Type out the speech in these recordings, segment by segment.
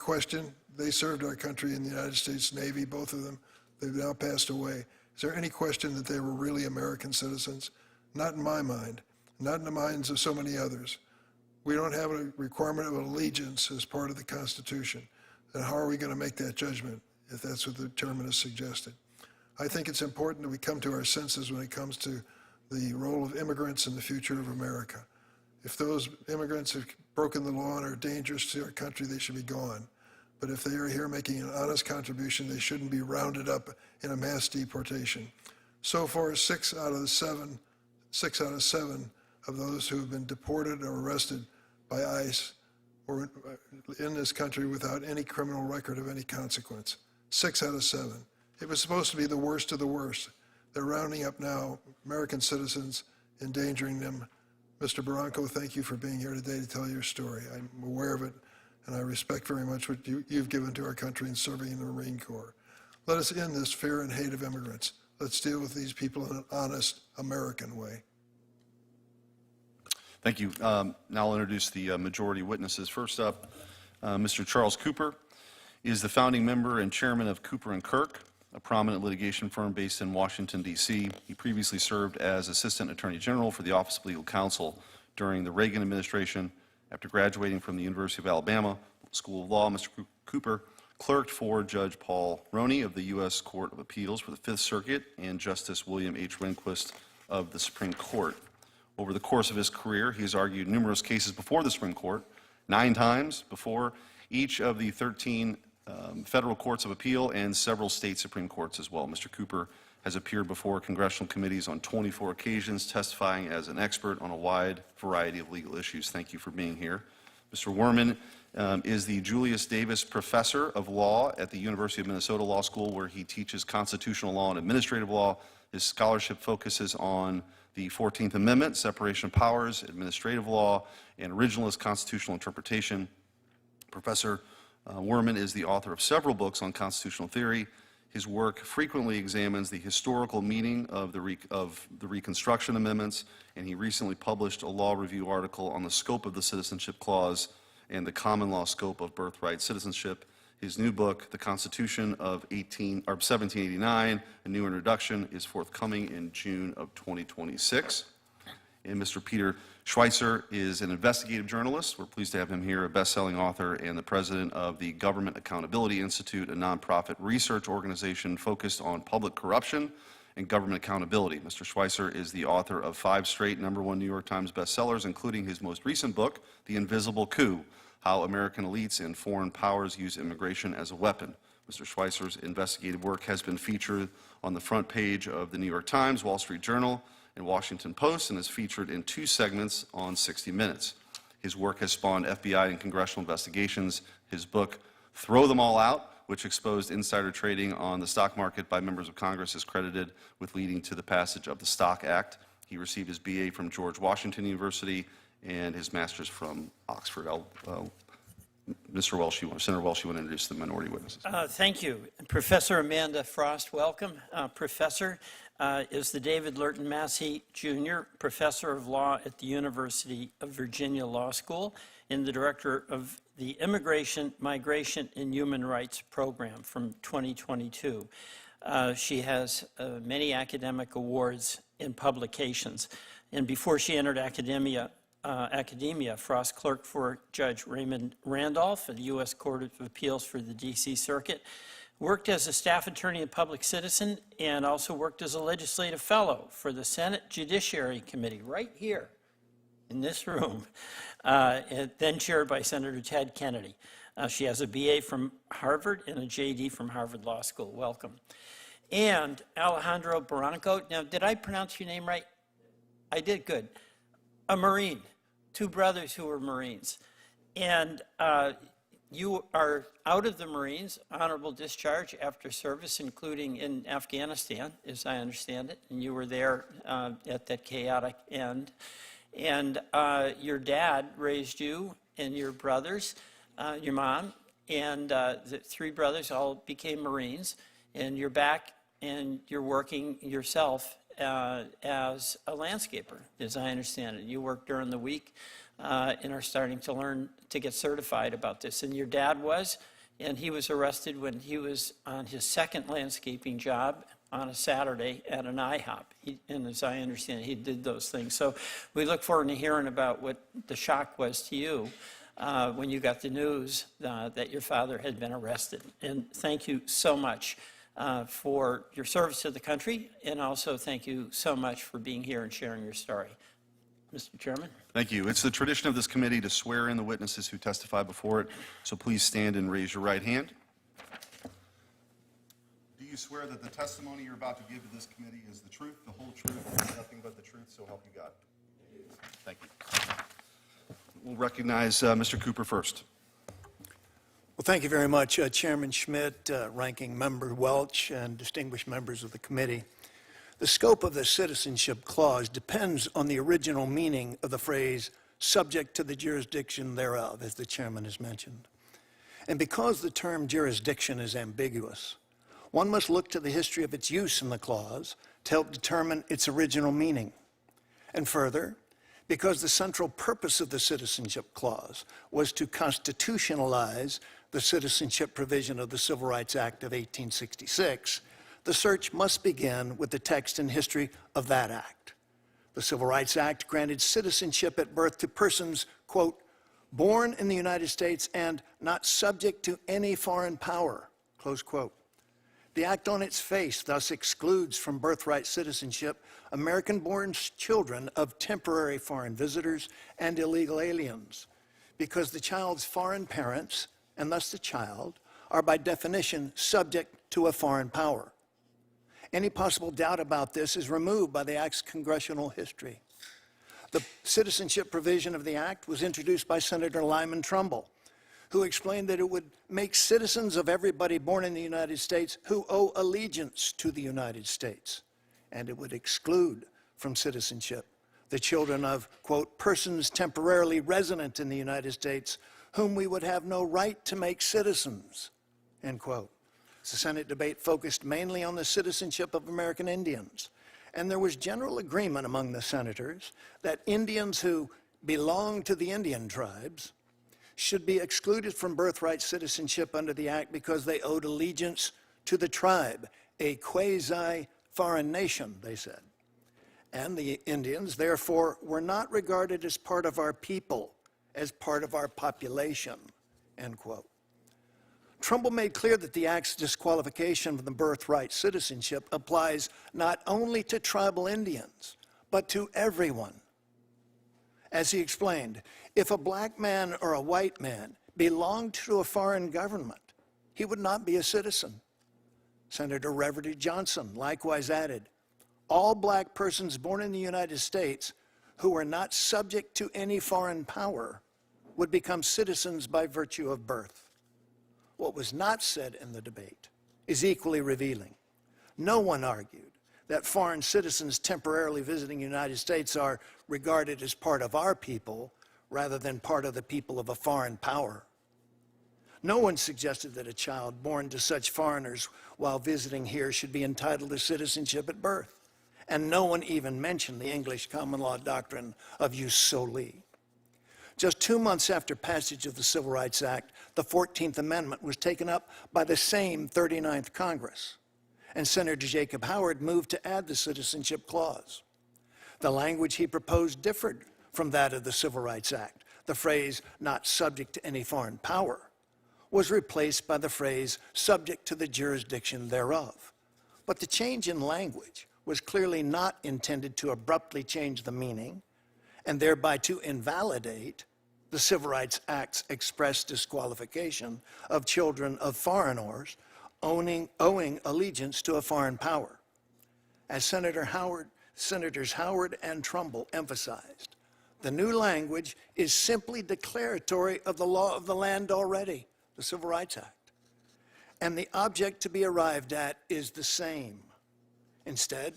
question? They served our country in the United States Navy, both of them. They've now passed away. Is there any question that they were really American citizens? Not in my mind, not in the minds of so many others. We don't have a requirement of allegiance as part of the Constitution. And how are we going to make that judgment if that's what the chairman has suggested? I think it's important that we come to our senses when it comes to the role of immigrants in the future of America. If those immigrants have broken the law and are dangerous to our country, they should be gone. But if they are here making an honest contribution, they shouldn't be rounded up in a mass deportation. So far, 6 out of 7 of those who have been deported or arrested by ICE were in this country without any criminal record of any consequence. 6 out of 7. It was supposed to be the worst of the worst. They're rounding up now American citizens, endangering them. Mr. Barranco, thank you for being here today to tell your story. I'm aware of it, and I respect very much what you've given to our country in serving in the Marine Corps. Let us end this fear and hate of immigrants. Let's deal with these people in an honest American way. Thank you. Now I'll introduce the majority witnesses. First up, Mr. Charles Cooper is the founding member and chairman of Cooper & Kirk, a prominent litigation firm based in Washington, D.C. He previously served as Assistant Attorney General for the Office of Legal Counsel during the Reagan administration. After graduating from the University of Alabama School of Law, Mr. Cooper clerked for Judge Paul Roney of the U.S. Court of Appeals for the Fifth Circuit and Justice William H. Rehnquist of the Supreme Court. Over the course of his career, he has argued numerous cases before the Supreme Court, 9 times before each of the 13 federal courts of appeal and several state Supreme Courts as well. Mr. Cooper has appeared before congressional committees on 24 occasions, testifying as an expert on a wide variety of legal issues. Thank you for being here. Mr. Worman is the Julius Davis Professor of Law at the University of Minnesota Law School, where he teaches constitutional law and administrative law. His scholarship focuses on the 14th Amendment, separation of powers, administrative law, and originalist constitutional interpretation. Professor Worman is the author of several books on constitutional theory. His work frequently examines the historical meaning of the Reconstruction Amendments, and he recently published a law review article on the scope of the Citizenship Clause and the common law scope of birthright citizenship. His new book, The Constitution of 1789, A New Introduction, is forthcoming in June of 2026. And Mr. Peter Schweitzer is an investigative journalist. We're pleased to have him here, a best-selling author and the president of the Government Accountability Institute, a nonprofit research organization focused on public corruption and government accountability. Mr. Schweitzer is the author of 5 straight #1 New York Times bestsellers, including his most recent book, The Invisible Coup: How American Elites and Foreign Powers Use Immigration as a Weapon. Mr. Schweitzer's investigative work has been featured on the front page of the New York Times, Wall Street Journal, and Washington Post, and is featured in 2 segments on 60 Minutes. His work has spawned FBI and congressional investigations. His book, Throw Them All Out, which exposed insider trading on the stock market by members of Congress, is credited with leading to the passage of the Stock Act. He received his BA from George Washington University and his master's from Oxford. Mr. Welsh, Senator Welsh, you want to introduce the minority witnesses? Thank you. Professor Amanda Frost, welcome. Professor is the David Lurton Massey Jr. Professor of Law at the University of Virginia Law School and the Director of the Immigration, Migration, and Human Rights Program from 2022. She has many academic awards and publications. And before she entered academia, Frost clerked for Judge Raymond Randolph at the U.S. Court of Appeals for the D.C. Circuit, worked as a staff attorney and public citizen, and also worked as a legislative fellow for the Senate Judiciary Committee right here in this room, then chaired by Senator Ted Kennedy. She has a BA from Harvard and a JD from Harvard Law School. Welcome. And Alejandro Barranco. Now, did I pronounce your name right? I did, good. A Marine, 2 brothers who were Marines. And you are out of the Marines, honorable discharge after service, including in Afghanistan, as I understand it. And you were there at that chaotic end. And your dad raised you and your brothers, your mom, and the 3 brothers all became Marines. And you're back and you're working yourself as a landscaper, as I understand it. You work during the week and are starting to learn to get certified about this. And your dad was, and he was arrested when he was on his second landscaping job on a Saturday at an IHOP. And as I understand it, he did those things. So we look forward to hearing about what the shock was to you when you got the news that your father had been arrested. And thank you so much for your service to the country, and also thank you so much for being here and sharing your story. Mr. Chairman. Thank you. It's the tradition of this committee to swear in the witnesses who testify before it, so please stand and raise your right hand. Do you swear that the testimony you're about to give to this committee is the truth, the whole truth, and nothing but the truth, so help you God? Thank you. We'll recognize Mr. Cooper first. Well, thank you very much, Chairman Schmidt, Ranking Member Welch, and distinguished members of the committee. The scope of the Citizenship Clause depends on the original meaning of the phrase, subject to the jurisdiction thereof, as the chairman has mentioned. And because the term jurisdiction is ambiguous, one must look to the history of its use in the clause to help determine its original meaning. And further, because the central purpose of the Citizenship Clause was to constitutionalize the citizenship provision of the Civil Rights Act of 1866, the search must begin with the text and history of that act. The Civil Rights Act granted citizenship at birth to persons, quote, born in the United States and not subject to any foreign power, close quote. The act on its face thus excludes from birthright citizenship American-born children of temporary foreign visitors and illegal aliens, because the child's foreign parents, and thus the child, are by definition subject to a foreign power. Any possible doubt about this is removed by the Act's congressional history. The citizenship provision of the Act was introduced by Senator Lyman Trumbull, who explained that it would make citizens of everybody born in the United States who owe allegiance to the United States, and it would exclude from citizenship the children of, quote, persons temporarily resident in the United States whom we would have no right to make citizens, end quote. The Senate debate focused mainly on the citizenship of American Indians, and there was general agreement among the senators that Indians who belong to the Indian tribes should be excluded from birthright citizenship under the Act because they owed allegiance to the tribe, a quasi-foreign nation, they said. And the Indians, therefore, were not regarded as part of our people, as part of our population, end quote. Trumbull made clear that the Act's disqualification from the birthright citizenship applies not only to tribal Indians, but to everyone. As he explained, if a black man or a white man belonged to a foreign government, he would not be a citizen. Senator Reverdy Johnson likewise added, all black persons born in the United States who are not subject to any foreign power would become citizens by virtue of birth. What was not said in the debate is equally revealing. No one argued that foreign citizens temporarily visiting the United States are regarded as part of our people rather than part of the people of a foreign power. No one suggested that a child born to such foreigners while visiting here should be entitled to citizenship at birth. And no one even mentioned the English common law doctrine of jus soli. Just 2 months after passage of the Civil Rights Act, the 14th Amendment was taken up by the same 39th Congress, and Senator Jacob Howard moved to add the Citizenship Clause. The language he proposed differed from that of the Civil Rights Act. The phrase, not subject to any foreign power, was replaced by the phrase, subject to the jurisdiction thereof. But the change in language was clearly not intended to abruptly change the meaning, and thereby to invalidate the Civil Rights Act's express disqualification of children of foreigners owing allegiance to a foreign power. As Senators Howard and Trumbull emphasized, the new language is simply declaratory of the law of the land already, the Civil Rights Act, and the object to be arrived at is the same. Instead,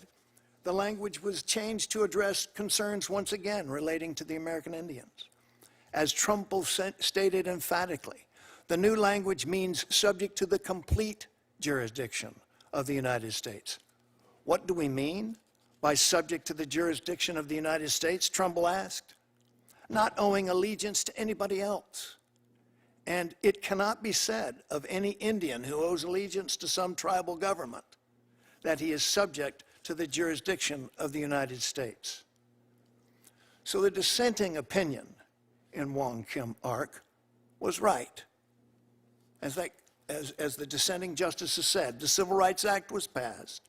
the language was changed to address concerns once again relating to the American Indians. As Trumbull stated emphatically, the new language means subject to the complete jurisdiction of the United States. What do we mean by subject to the jurisdiction of the United States? Trumbull asked. not owing allegiance to anybody else. And it cannot be said of any Indian who owes allegiance to some tribal government that he is subject to the jurisdiction of the United States. So the dissenting opinion in Wong Kim Ark was right. As the dissenting justices said, the Civil Rights Act was passed,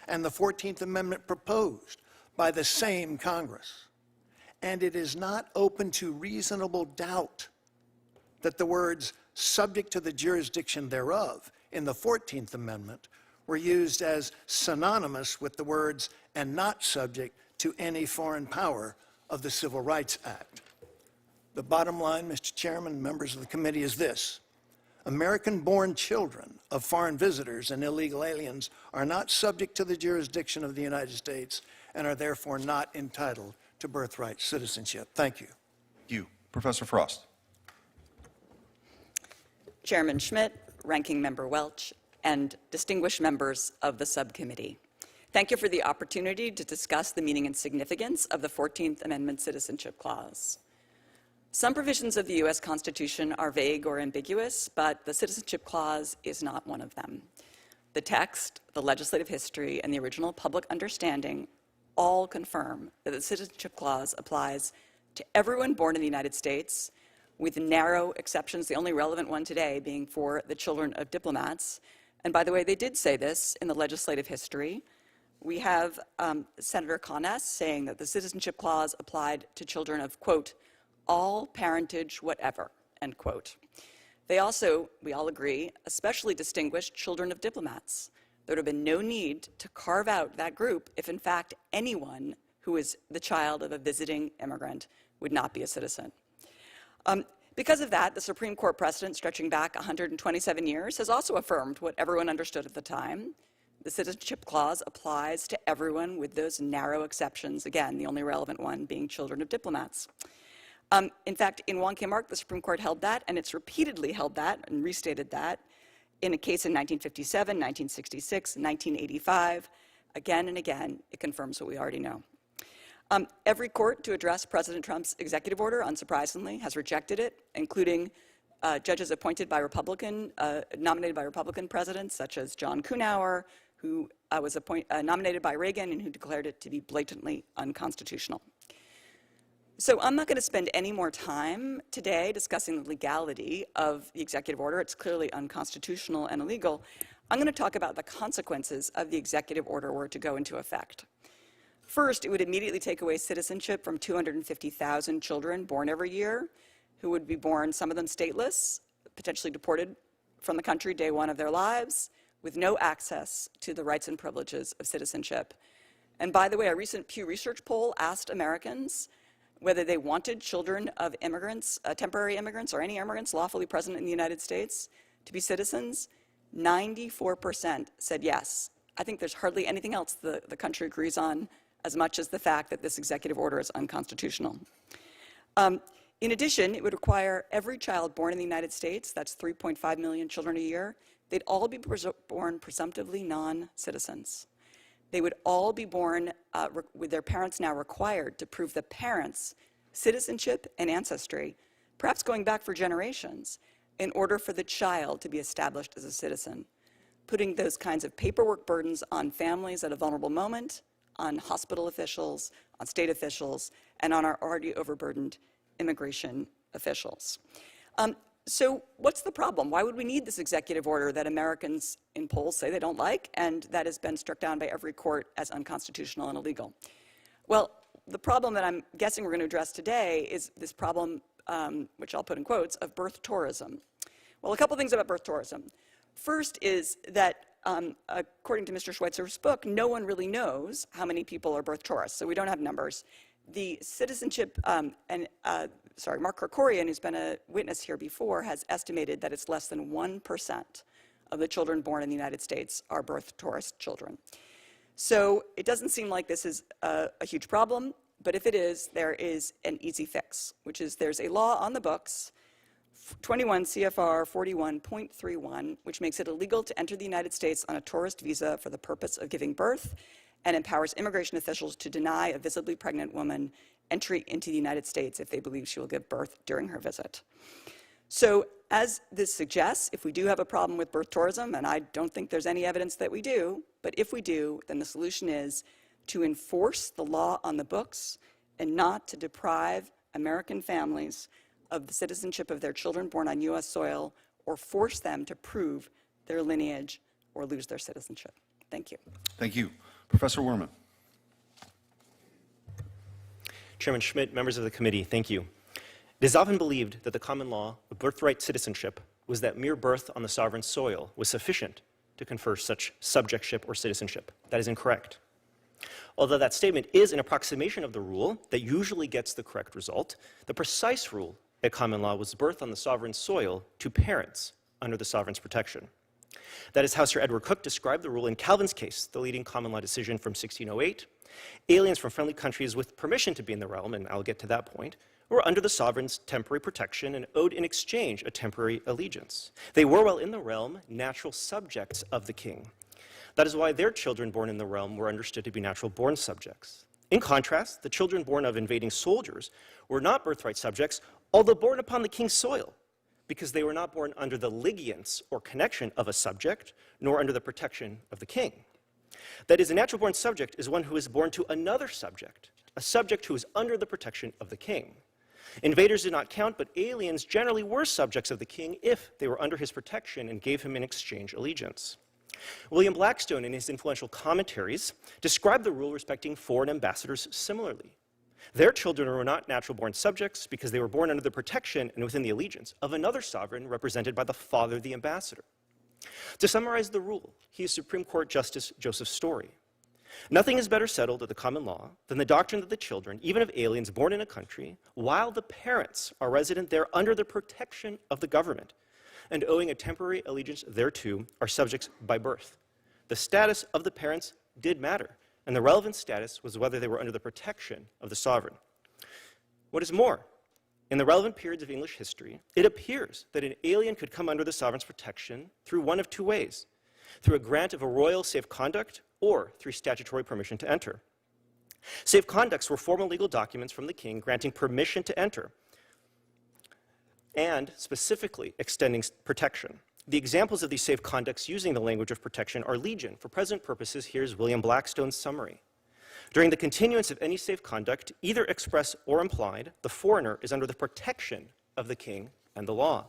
and the 14th Amendment proposed by the same Congress. And it is not open to reasonable doubt that the words "subject to the jurisdiction thereof" in the 14th Amendment were used as synonymous with the words "and not subject to any foreign power" of the Civil Rights Act. The bottom line, Mr. Chairman, members of the committee, is this: American-born children of foreign visitors and illegal aliens are not subject to the jurisdiction of the United States and are therefore not entitled to birthright citizenship. Thank you. Thank you. Professor Frost. Chairman Schmidt, Ranking Member Welch, and distinguished members of the subcommittee. Thank you for the opportunity to discuss the meaning and significance of the 14th Amendment Citizenship Clause. Some provisions of the U.S. Constitution are vague or ambiguous, but the Citizenship Clause is not one of them. The text, the legislative history, and the original public understanding all confirm that the Citizenship Clause applies to everyone born in the United States, with narrow exceptions, the only relevant one today being for the children of diplomats. And by the way, they did say this in the legislative history. We have Senator Conness saying that the Citizenship Clause applied to children of, quote, all parentage whatever, end quote. They also, we all agree, especially distinguished children of diplomats. There would have been no need to carve out that group if, in fact, anyone who is the child of a visiting immigrant would not be a citizen. Because of that, the Supreme Court precedent stretching back 127 years has also affirmed what everyone understood at the time. The Citizenship Clause applies to everyone with those narrow exceptions, again, the only relevant one being children of diplomats. In fact, in Wong Kim Ark, the Supreme Court held that, and it's repeatedly held that and restated that in a case in 1957, 1966, 1985. Again and again, it confirms what we already know. Every court to address President Trump's executive order, unsurprisingly, has rejected it, including judges appointed by nominated by Republican presidents, such as John Kuhnhauer, who was nominated by Reagan and who declared it to be blatantly unconstitutional. So I'm not going to spend any more time today discussing the legality of the executive order. It's clearly unconstitutional and illegal. I'm going to talk about the consequences of the executive order were it to go into effect. First, it would immediately take away citizenship from 250,000 children born every year, who would be born, some of them stateless, potentially deported from the country day one of their lives, with no access to the rights and privileges of citizenship. And by the way, a recent Pew Research poll asked Americans whether they wanted children of immigrants, temporary immigrants, or any immigrants lawfully present in the United States to be citizens. 94% said yes. I think there's hardly anything else the country agrees on as much as the fact that this executive order is unconstitutional. In addition, it would require every child born in the United States, that's 3.5 million children a year, they'd all be born presumptively non-citizens. They would all be born with their parents now required to prove the parents' citizenship and ancestry, perhaps going back for generations, in order for the child to be established as a citizen, putting those kinds of paperwork burdens on families at a vulnerable moment, on hospital officials, on state officials, and on our already overburdened immigration officials. So what's the problem? Why would we need this executive order that Americans in polls say they don't like and that has been struck down by every court as unconstitutional and illegal? Well, the problem that I'm guessing we're going to address today is this problem, which I'll put in quotes, of birth tourism. Well, a couple things about birth tourism. First is that according to Mr. Schweitzer's book, no one really knows how many people are birth tourists, so we don't have numbers. The citizenship, Mark Krikorian, who's been a witness here before, has estimated that it's less than 1% of the children born in the United States are birth tourist children. So it doesn't seem like this is a huge problem, but if it is, there is an easy fix, which is there's a law on the books, 21 CFR 41.31, which makes it illegal to enter the United States on a tourist visa for the purpose of giving birth and empowers immigration officials to deny a visibly pregnant woman entry into the United States if they believe she will give birth during her visit. So as this suggests, if we do have a problem with birth tourism, and I don't think there's any evidence that we do, but if we do, then the solution is to enforce the law on the books and not to deprive American families of the citizenship of their children born on U.S. soil or force them to prove their lineage or lose their citizenship. Thank you. Thank you. Professor Worman. Chairman Schmidt, members of the committee, thank you. It is often believed that the common law of birthright citizenship was that mere birth on the sovereign soil was sufficient to confer such subjectship or citizenship. That is incorrect. Although that statement is an approximation of the rule that usually gets the correct result, the precise rule at common law was birth on the sovereign soil to parents under the sovereign's protection. That is how Sir Edward Coke described the rule in Calvin's case, the leading common law decision from 1608. Aliens from friendly countries with permission to be in the realm, and I'll get to that point, were under the sovereign's temporary protection and owed in exchange a temporary allegiance. They were, while in the realm, natural subjects of the king. That is why their children born in the realm were understood to be natural-born subjects. In contrast, the children born of invading soldiers were not birthright subjects, although born upon the king's soil, because they were not born under the ligiance or connection of a subject, nor under the protection of the king. That is, a natural-born subject is one who is born to another subject, a subject who is under the protection of the king. Invaders did not count, but aliens generally were subjects of the king if they were under his protection and gave him in exchange allegiance. William Blackstone, in his influential commentaries, described the rule respecting foreign ambassadors similarly. Their children were not natural-born subjects because they were born under the protection and within the allegiance of another sovereign represented by the father of the ambassador. To summarize the rule, he is Supreme Court Justice Joseph Story. Nothing is better settled at the common law than the doctrine that the children, even of aliens born in a country, while the parents are resident there under the protection of the government and owing a temporary allegiance thereto, are subjects by birth. The status of the parents did matter, and the relevant status was whether they were under the protection of the sovereign. What is more, in the relevant periods of English history, it appears that an alien could come under the sovereign's protection through one of two ways: through a grant of a royal safe conduct or through statutory permission to enter. Safe conducts were formal legal documents from the king granting permission to enter and specifically extending protection. The examples of these safe conducts using the language of protection are legion. For present purposes, here's William Blackstone's summary. During the continuance of any safe conduct, either express or implied, the foreigner is under the protection of the king and the law.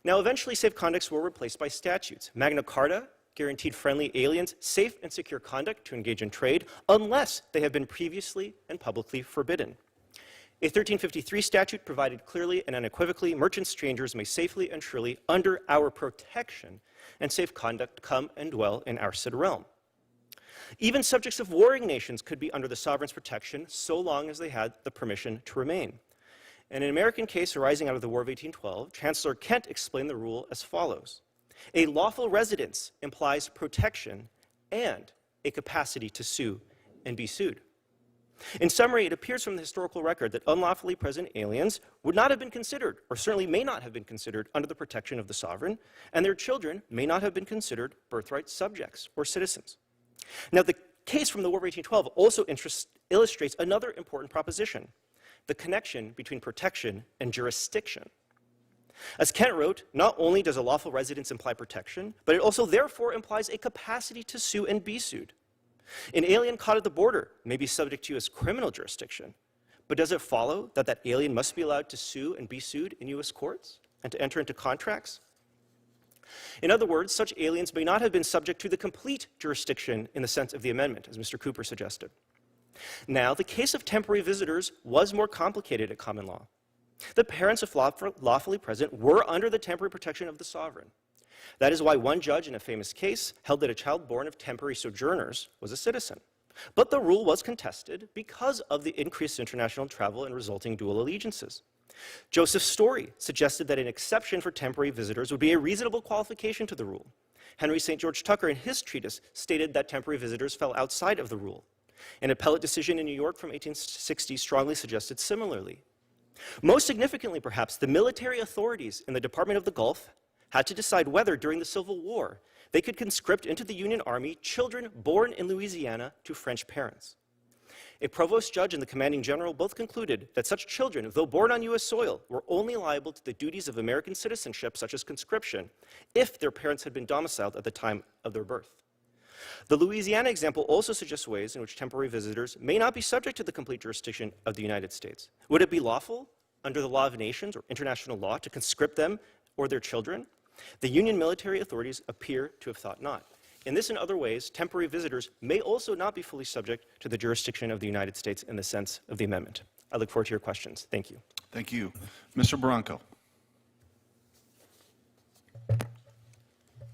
Now, eventually, safe conducts were replaced by statutes. Magna Carta guaranteed friendly aliens safe and secure conduct to engage in trade unless they have been previously and publicly forbidden. A 1353 statute provided clearly and unequivocally merchant strangers may safely and surely, under our protection and safe conduct, come and dwell in our said realm. Even subjects of warring nations could be under the sovereign's protection so long as they had the permission to remain. In an American case arising out of the War of 1812, Chancellor Kent explained the rule as follows: a lawful residence implies protection and a capacity to sue and be sued. In summary, it appears from the historical record that unlawfully present aliens would not have been considered, or certainly may not have been considered, under the protection of the sovereign, and their children may not have been considered birthright subjects or citizens. Now, the case from the War of 1812 also illustrates another important proposition: the connection between protection and jurisdiction. As Kent wrote, not only does a lawful residence imply protection, but it also therefore implies a capacity to sue and be sued. An alien caught at the border may be subject to U.S. criminal jurisdiction, but does it follow that that alien must be allowed to sue and be sued in U.S. courts and to enter into contracts? In other words, such aliens may not have been subject to the complete jurisdiction in the sense of the amendment, as Mr. Cooper suggested. Now, the case of temporary visitors was more complicated at common law. The parents, if lawfully present, were under the temporary protection of the sovereign. That is why one judge in a famous case held that a child born of temporary sojourners was a citizen. But the rule was contested because of the increased international travel and resulting dual allegiances. Joseph Story suggested that an exception for temporary visitors would be a reasonable qualification to the rule. Henry St. George Tucker, in his treatise, stated that temporary visitors fell outside of the rule. An appellate decision in New York from 1860 strongly suggested similarly. Most significantly, perhaps, the military authorities in the Department of the Gulf had to decide whether, during the Civil War, they could conscript into the Union Army children born in Louisiana to French parents. A provost judge and the commanding general both concluded that such children, though born on U.S. soil, were only liable to the duties of American citizenship, such as conscription, if their parents had been domiciled at the time of their birth. The Louisiana example also suggests ways in which temporary visitors may not be subject to the complete jurisdiction of the United States. Would it be lawful, under the law of nations or international law, to conscript them or their children? The Union military authorities appear to have thought not. In this and other ways, temporary visitors may also not be fully subject to the jurisdiction of the United States in the sense of the amendment. I look forward to your questions. Thank you. Thank you. Mr. Barranco.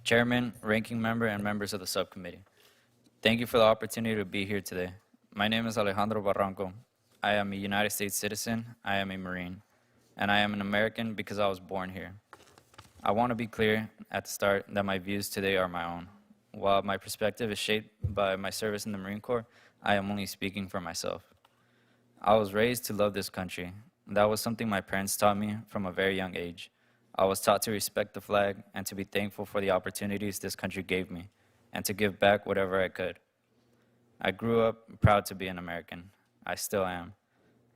Chairman, ranking member, and members of the subcommittee. Thank you for the opportunity to be here today. My name is Alejandro Barranco. I am a United States citizen, I am a Marine, and I am an American because I was born here. I want to be clear at the start that my views today are my own. While my perspective is shaped by my service in the Marine Corps, I am only speaking for myself. I was raised to love this country. That was something my parents taught me from a very young age. I was taught to respect the flag and to be thankful for the opportunities this country gave me, and to give back whatever I could. I grew up proud to be an American. I still am.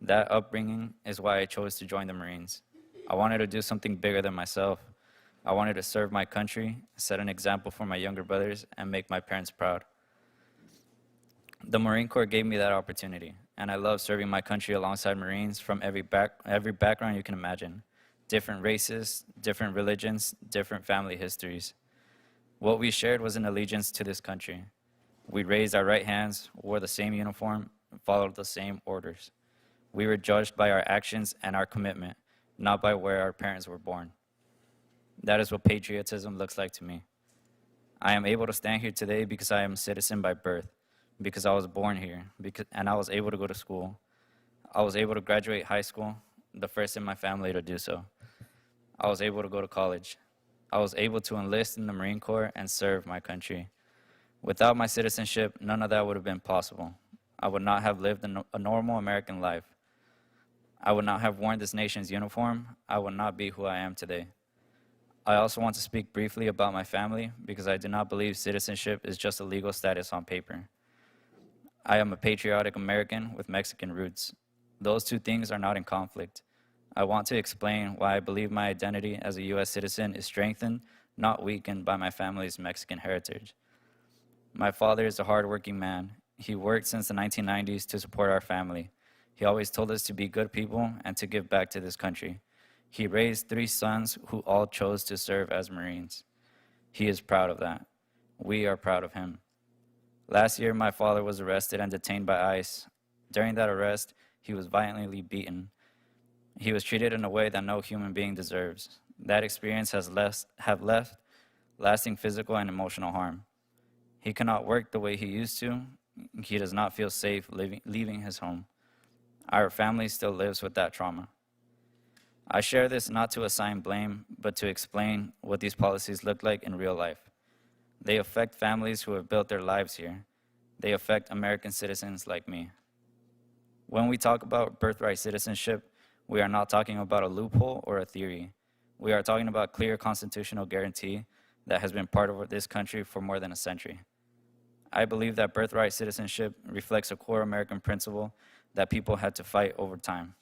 That upbringing is why I chose to join the Marines. I wanted to do something bigger than myself. I wanted to serve my country, set an example for my younger brothers, and make my parents proud. The Marine Corps gave me that opportunity, and I love serving my country alongside Marines from every background you can imagine. Different races, different religions, different family histories. What we shared was an allegiance to this country. We raised our right hands, wore the same uniform, and followed the same orders. We were judged by our actions and our commitment, not by where our parents were born. That is what patriotism looks like to me. I am able to stand here today because I am a citizen by birth, because I was born here, and I was able to go to school. I was able to graduate high school, the first in my family to do so. I was able to go to college. I was able to enlist in the Marine Corps and serve my country. Without my citizenship, none of that would have been possible. I would not have lived a normal American life. I would not have worn this nation's uniform. I would not be who I am today. I also want to speak briefly about my family because I do not believe citizenship is just a legal status on paper. I am a patriotic American with Mexican roots. Those two things are not in conflict. I want to explain why I believe my identity as a U.S. citizen is strengthened, not weakened by my family's Mexican heritage. My father is a hardworking man. He worked since the 1990s to support our family. He always told us to be good people and to give back to this country. He raised 3 sons who all chose to serve as Marines. He is proud of that. We are proud of him. Last year, my father was arrested and detained by ICE. During that arrest, he was violently beaten. He was treated in a way that no human being deserves. That experience has left lasting physical and emotional harm. He cannot work the way he used to. He does not feel safe leaving his home. Our family still lives with that trauma. I share this not to assign blame, but to explain what these policies look like in real life. They affect families who have built their lives here. They affect American citizens like me. When we talk about birthright citizenship, we are not talking about a loophole or a theory. We are talking about clear constitutional guarantee that has been part of this country for more than a century. I believe that birthright citizenship reflects a core American principle that people had to fight over time.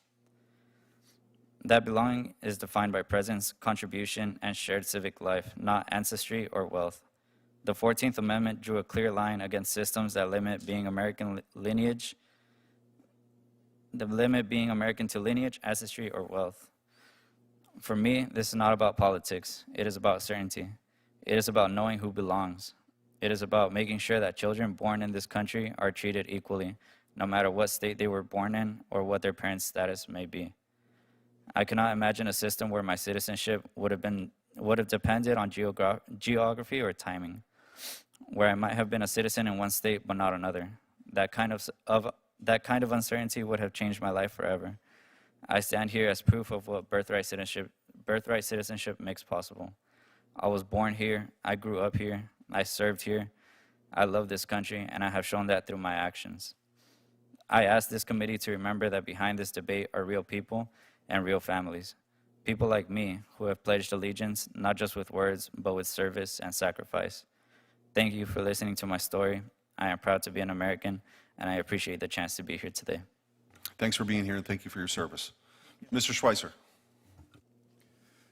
That belonging is defined by presence, contribution, and shared civic life, not ancestry or wealth. The 14th Amendment drew a clear line against systems that limit being American to lineage, ancestry, or wealth. For me, this is not about politics. It is about certainty. It is about knowing who belongs. It is about making sure that children born in this country are treated equally, no matter what state they were born in or what their parents' status may be. I cannot imagine a system where my citizenship would have depended on geography or timing, where I might have been a citizen in one state but not another. That kind of uncertainty would have changed my life forever. I stand here as proof of what birthright citizenship makes possible. I was born here, I grew up here, I served here, I love this country, and I have shown that through my actions. I ask this committee to remember that behind this debate are real people and real families. People like me who have pledged allegiance, not just with words, but with service and sacrifice. Thank you for listening to my story. I am proud to be an American, and I appreciate the chance to be here today. Thanks for being here, and thank you for your service. Mr. Schweitzer.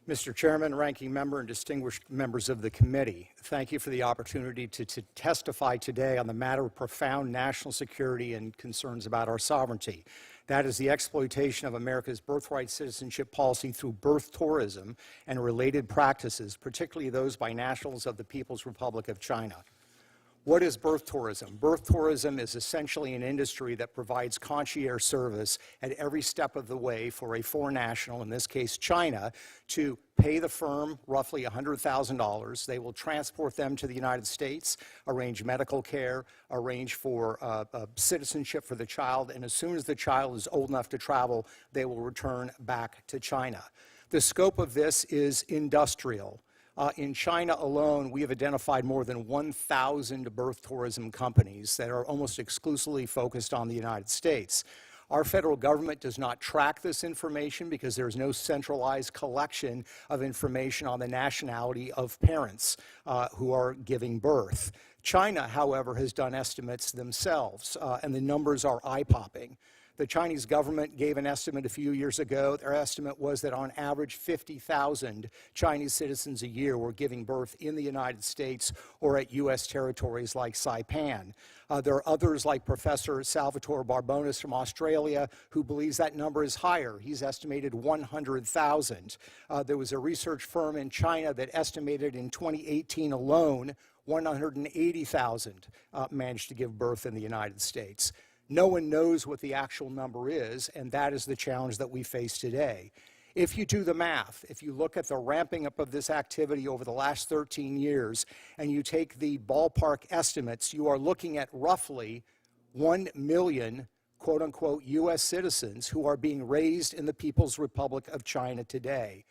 Mr. Chairman, Ranking Member, and distinguished members of the committee, thank you for the opportunity to testify today on the matter of profound national security and concerns about our sovereignty. That is the exploitation of America's birthright citizenship policy through birth tourism and related practices, particularly those by nationals of the People's Republic of China. What is birth tourism? Birth tourism is essentially an industry that provides concierge service at every step of the way for a foreign national, in this case China, to pay the firm roughly $100,000. They will transport them to the United States, arrange medical care, arrange for citizenship for the child, and as soon as the child is old enough to travel, they will return back to China. The scope of this is industrial. In China alone, we have identified more than 1,000 birth tourism companies that are almost exclusively focused on the United States. Our federal government does not track this information because there is no centralized collection of information on the nationality of parents who are giving birth. China, however, has done estimates themselves, and the numbers are eye-popping. The Chinese government gave an estimate a few years ago. Their estimate was that on average 50,000 Chinese citizens a year were giving birth in the United States or at U.S. territories like Saipan. There are others like Professor Salvatore Barbonis from Australia who believes that number is higher. He's estimated 100,000. There was a research firm in China that estimated in 2018 alone 180,000 managed to give birth in the United States. No one knows what the actual number is, and that is the challenge that we face today. If you do the math, if you look at the ramping up of this activity over the last 13 years, and you take the ballpark estimates, you are looking at roughly 1 million, quote-unquote, U.S. citizens who are being raised in the People's Republic of China today.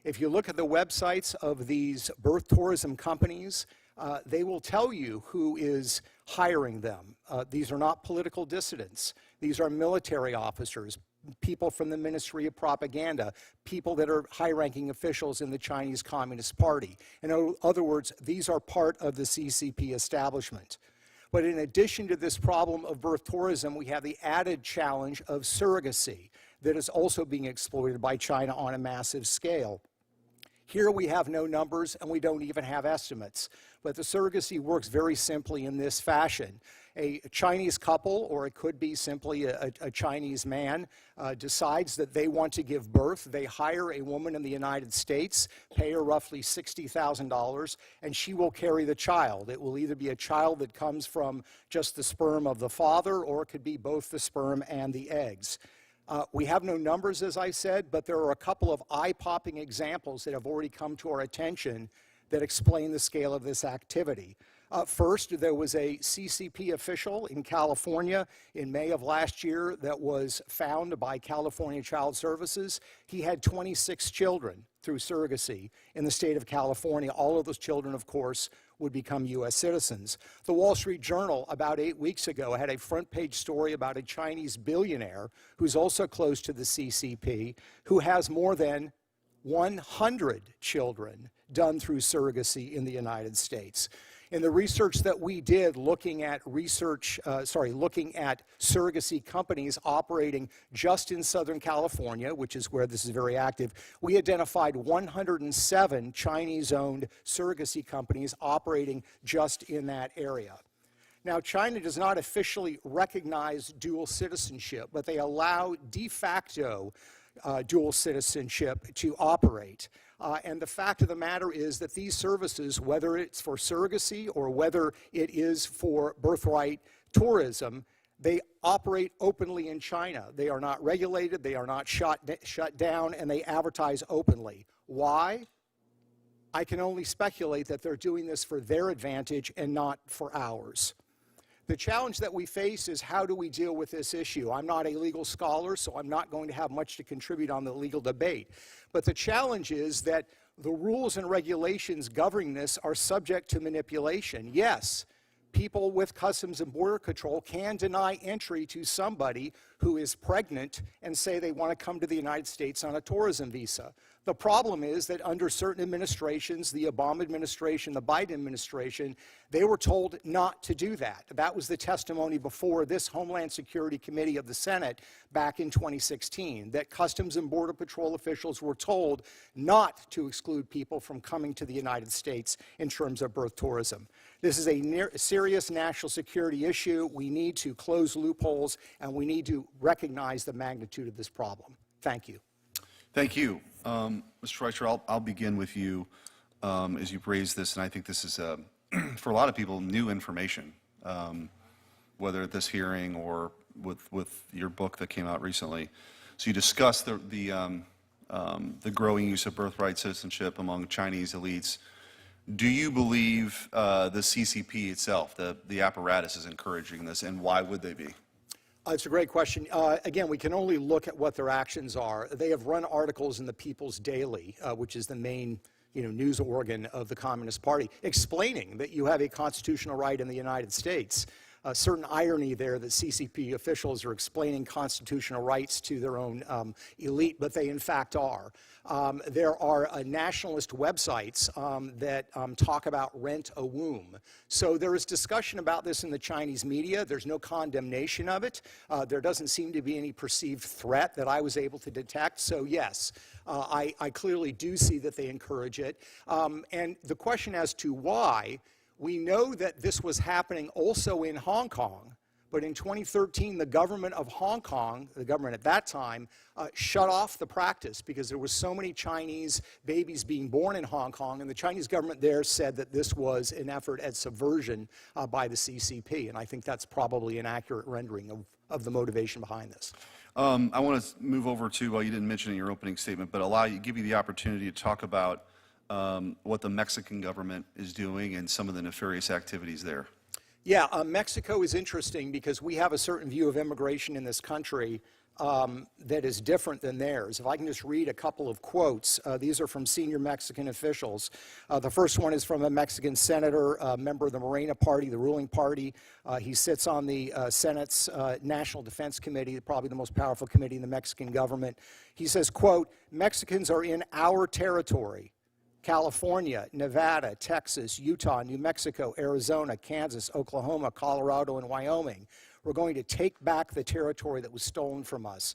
If you look at the websites of these birth tourism companies, they will tell you who is hiring them. These are not political dissidents. These are military officers, people from the Ministry of Propaganda, people that are high-ranking officials in the Chinese Communist Party. In other words, these are part of the CCP establishment. But in addition to this problem of birth tourism, we have the added challenge of surrogacy that is also being exploited by China on a massive scale. Here we have no numbers and we don't even have estimates, but the surrogacy works very simply in this fashion. A Chinese couple, or it could be simply a Chinese man, decides that they want to give birth. They hire a woman in the United States, pay her roughly $60,000, and she will carry the child. It will either be a child that comes from just the sperm of the father, or it could be both the sperm and the eggs. We have no numbers, as I said, but there are a couple of eye-popping examples that have already come to our attention that explain the scale of this activity. First, there was a CCP official in California in May of last year that was found by California Child Services. He had 26 children through surrogacy in the state of California. All of those children, of course, would become U.S. citizens. The Wall Street Journal, about 8 weeks ago, had a front-page story about a Chinese billionaire who's also close to the CCP, who has more than 100 children done through surrogacy in the United States. In the research that we did looking at surrogacy companies operating just in Southern California, which is where this is very active, we identified 107 Chinese-owned surrogacy companies operating just in that area. Now, China does not officially recognize dual citizenship, but they allow de facto dual citizenship to operate. And the fact of the matter is that these services, whether it's for surrogacy or whether it is for birthright tourism, they operate openly in China. They are not regulated, they are not shut down, and they advertise openly. Why? I can only speculate that they're doing this for their advantage and not for ours. The challenge that we face is how do we deal with this issue? I'm not a legal scholar, so I'm not going to have much to contribute on the legal debate. But the challenge is that the rules and regulations governing this are subject to manipulation. Yes, people with Customs and Border Control can deny entry to somebody who is pregnant and say they want to come to the United States on a tourism visa. The problem is that under certain administrations, the Obama administration, the Biden administration, they were told not to do that. That was the testimony before this Homeland Security Committee of the Senate back in 2016, that Customs and Border Patrol officials were told not to exclude people from coming to the United States in terms of birth tourism. This is a serious national security issue. We need to close loopholes, and we need to recognize the magnitude of this problem. Thank you. Thank you. Mr. Schweitzer, I'll begin with you as you've raised this, and I think this is, for a lot of people, new information, whether at this hearing or with your book that came out recently. So you discussed the growing use of birthright citizenship among Chinese elites. Do you believe the CCP itself, the apparatus, is encouraging this, and why would they be? It's a great question. Again, we can only look at what their actions are. They have run articles in the People's Daily, which is the main news organ of the Communist Party, explaining that you have a constitutional right in the United States. A certain irony there that CCP officials are explaining constitutional rights to their own elite, but they in fact are. There are nationalist websites that talk about rent a womb. So there is discussion about this in the Chinese media. There's no condemnation of it. There doesn't seem to be any perceived threat that I was able to detect. So yes, I clearly do see that they encourage it. And the question as to why, we know that this was happening also in Hong Kong, but in 2013, the government of Hong Kong, the government at that time, shut off the practice because there were so many Chinese babies being born in Hong Kong, and the Chinese government there said that this was an effort at subversion by the CCP, and I think that's probably an accurate rendering of the motivation behind this. I want to move over to, well, you didn't mention it in your opening statement, but give you the opportunity to talk about what the Mexican government is doing and some of the nefarious activities there. Yeah, Mexico is interesting because we have a certain view of immigration in this country that is different than theirs. If I can just read a couple of quotes, these are from senior Mexican officials. The first one is from a Mexican senator, a member of the Morena Party, the ruling party. He sits on the Senate's National Defense Committee, probably the most powerful committee in the Mexican government. He says, quote, "Mexicans are in our territory. California, Nevada, Texas, Utah, New Mexico, Arizona, Kansas, Oklahoma, Colorado, and Wyoming. We're going to take back the territory that was stolen from us."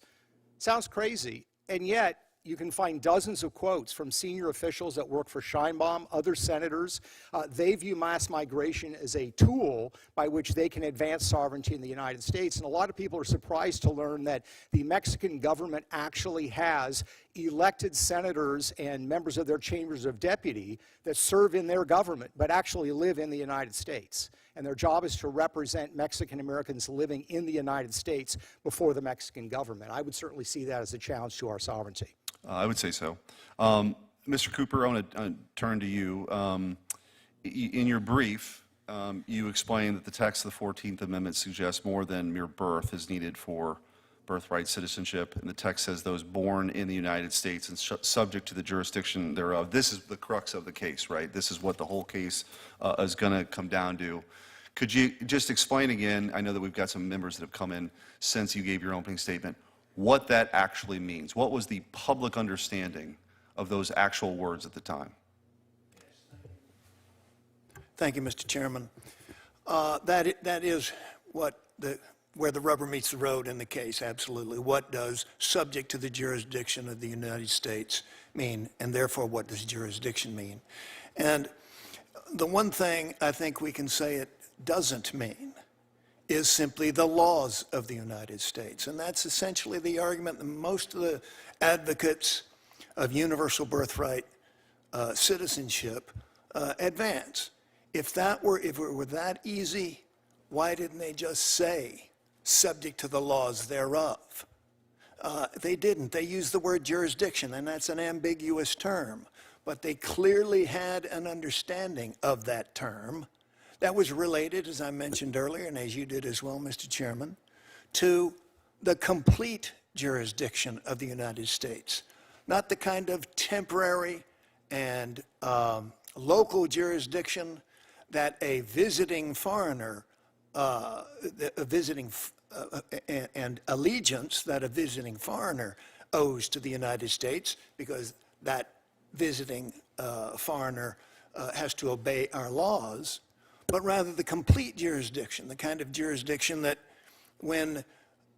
Sounds crazy, and yet you can find dozens of quotes from senior officials that work for Scheinbaum, other senators. They view mass migration as a tool by which they can advance sovereignty in the United States. And a lot of people are surprised to learn that the Mexican government actually has elected senators and members of their chambers of deputy that serve in their government, but actually live in the United States. And their job is to represent Mexican Americans living in the United States before the Mexican government. I would certainly see that as a challenge to our sovereignty. I would say so. Mr. Cooper, I want to turn to you. In your brief, you explained that the text of the 14th Amendment suggests more than mere birth is needed for birthright citizenship, and the text says those born in the United States and subject to the jurisdiction thereof. This is the crux of the case, right? This is what the whole case is going to come down to. Could you just explain again, I know that we've got some members that have come in since you gave your opening statement, what that actually means? What was the public understanding of those actual words at the time? Thank you, Mr. Chairman. That is where the rubber meets the road in the case, absolutely. What does subject to the jurisdiction of the United States mean, and therefore what does jurisdiction mean? And the one thing I think we can say it doesn't mean is simply the laws of the United States. And that's essentially the argument that most of the advocates of universal birthright citizenship advance. If it were that easy, why didn't they just say subject to the laws thereof? They didn't. They used the word jurisdiction, and that's an ambiguous term. But they clearly had an understanding of that term that was related, as I mentioned earlier, and as you did as well, Mr. Chairman, to the complete jurisdiction of the United States, not the kind of temporary and local jurisdiction that a visiting foreigner, a visiting and allegiance that a visiting foreigner owes to the United States, because that visiting foreigner has to obey our laws, but rather the complete jurisdiction, the kind of jurisdiction that when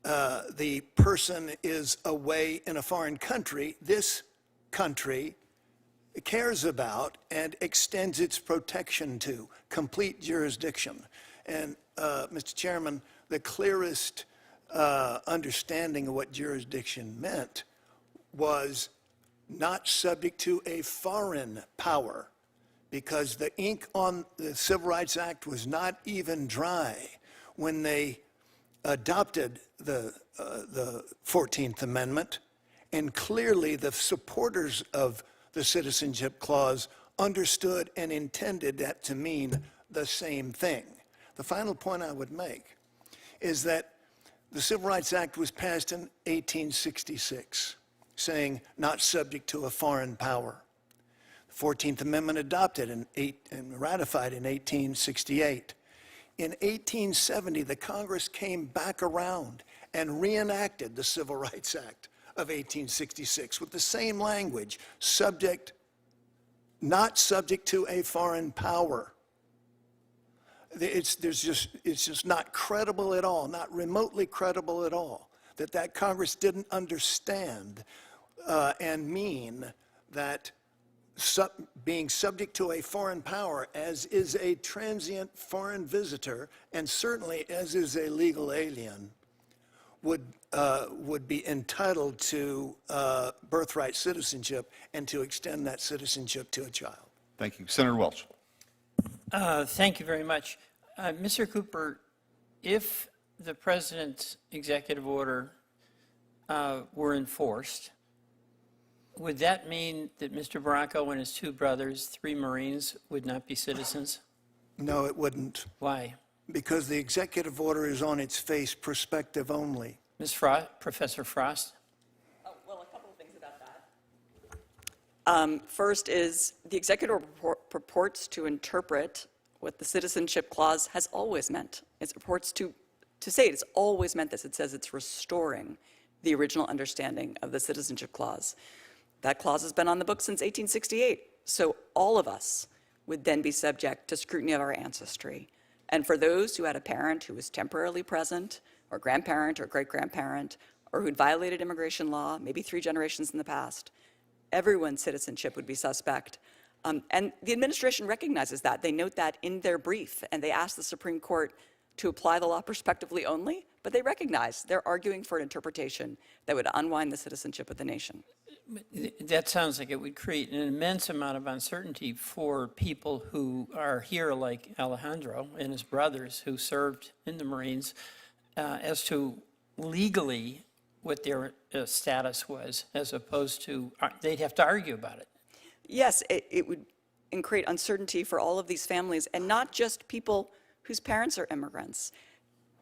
the person is away in a foreign country, this country cares about and extends its protection to, complete jurisdiction. And Mr. Chairman, the clearest understanding of what jurisdiction meant was not subject to a foreign power, because the ink on the Civil Rights Act was not even dry when they adopted the 14th Amendment, and clearly the supporters of the Citizenship Clause understood and intended that to mean the same thing. The final point I would make is that the Civil Rights Act was passed in 1866, saying not subject to a foreign power. The 14th Amendment adopted and ratified in 1868. In 1870, the Congress came back around and reenacted the Civil Rights Act of 1866 with the same language, not subject to a foreign power. It's just not credible at all, not remotely credible at all, that Congress didn't understand and mean that being subject to a foreign power, as is a transient foreign visitor, and certainly as is a legal alien, would be entitled to birthright citizenship and to extend that citizenship to a child. Thank you. Senator Welch. Thank you very much. Mr. Cooper, if the president's executive order were enforced, would that mean that Mr. Barranco and his two brothers, 3 Marines, would not be citizens? No, it wouldn't, Why? because the executive order is on its face prospective only. Professor Frost? Oh, well, a couple of things about that. First is the executive order purports to interpret what the Citizenship Clause has always meant. It purports to say it's always meant this. It says it's restoring the original understanding of the Citizenship Clause. That clause has been on the books since 1868. So all of us would then be subject to scrutiny of our ancestry. And for those who had a parent who was temporarily present, or grandparent or great-grandparent, or who'd violated immigration law, maybe 3 generations in the past, everyone's citizenship would be suspect. And the administration recognizes that. They note that in their brief, and they ask the Supreme Court to apply the law prospectively only, but they recognize they're arguing for an interpretation that would unwind the citizenship of the nation. That sounds like it would create an immense amount of uncertainty for people who are here, like Alejandro and his brothers who served in the Marines, as to legally what their status was, as opposed to, they'd have to argue about it. Yes, it would create uncertainty for all of these families, and not just people whose parents are immigrants.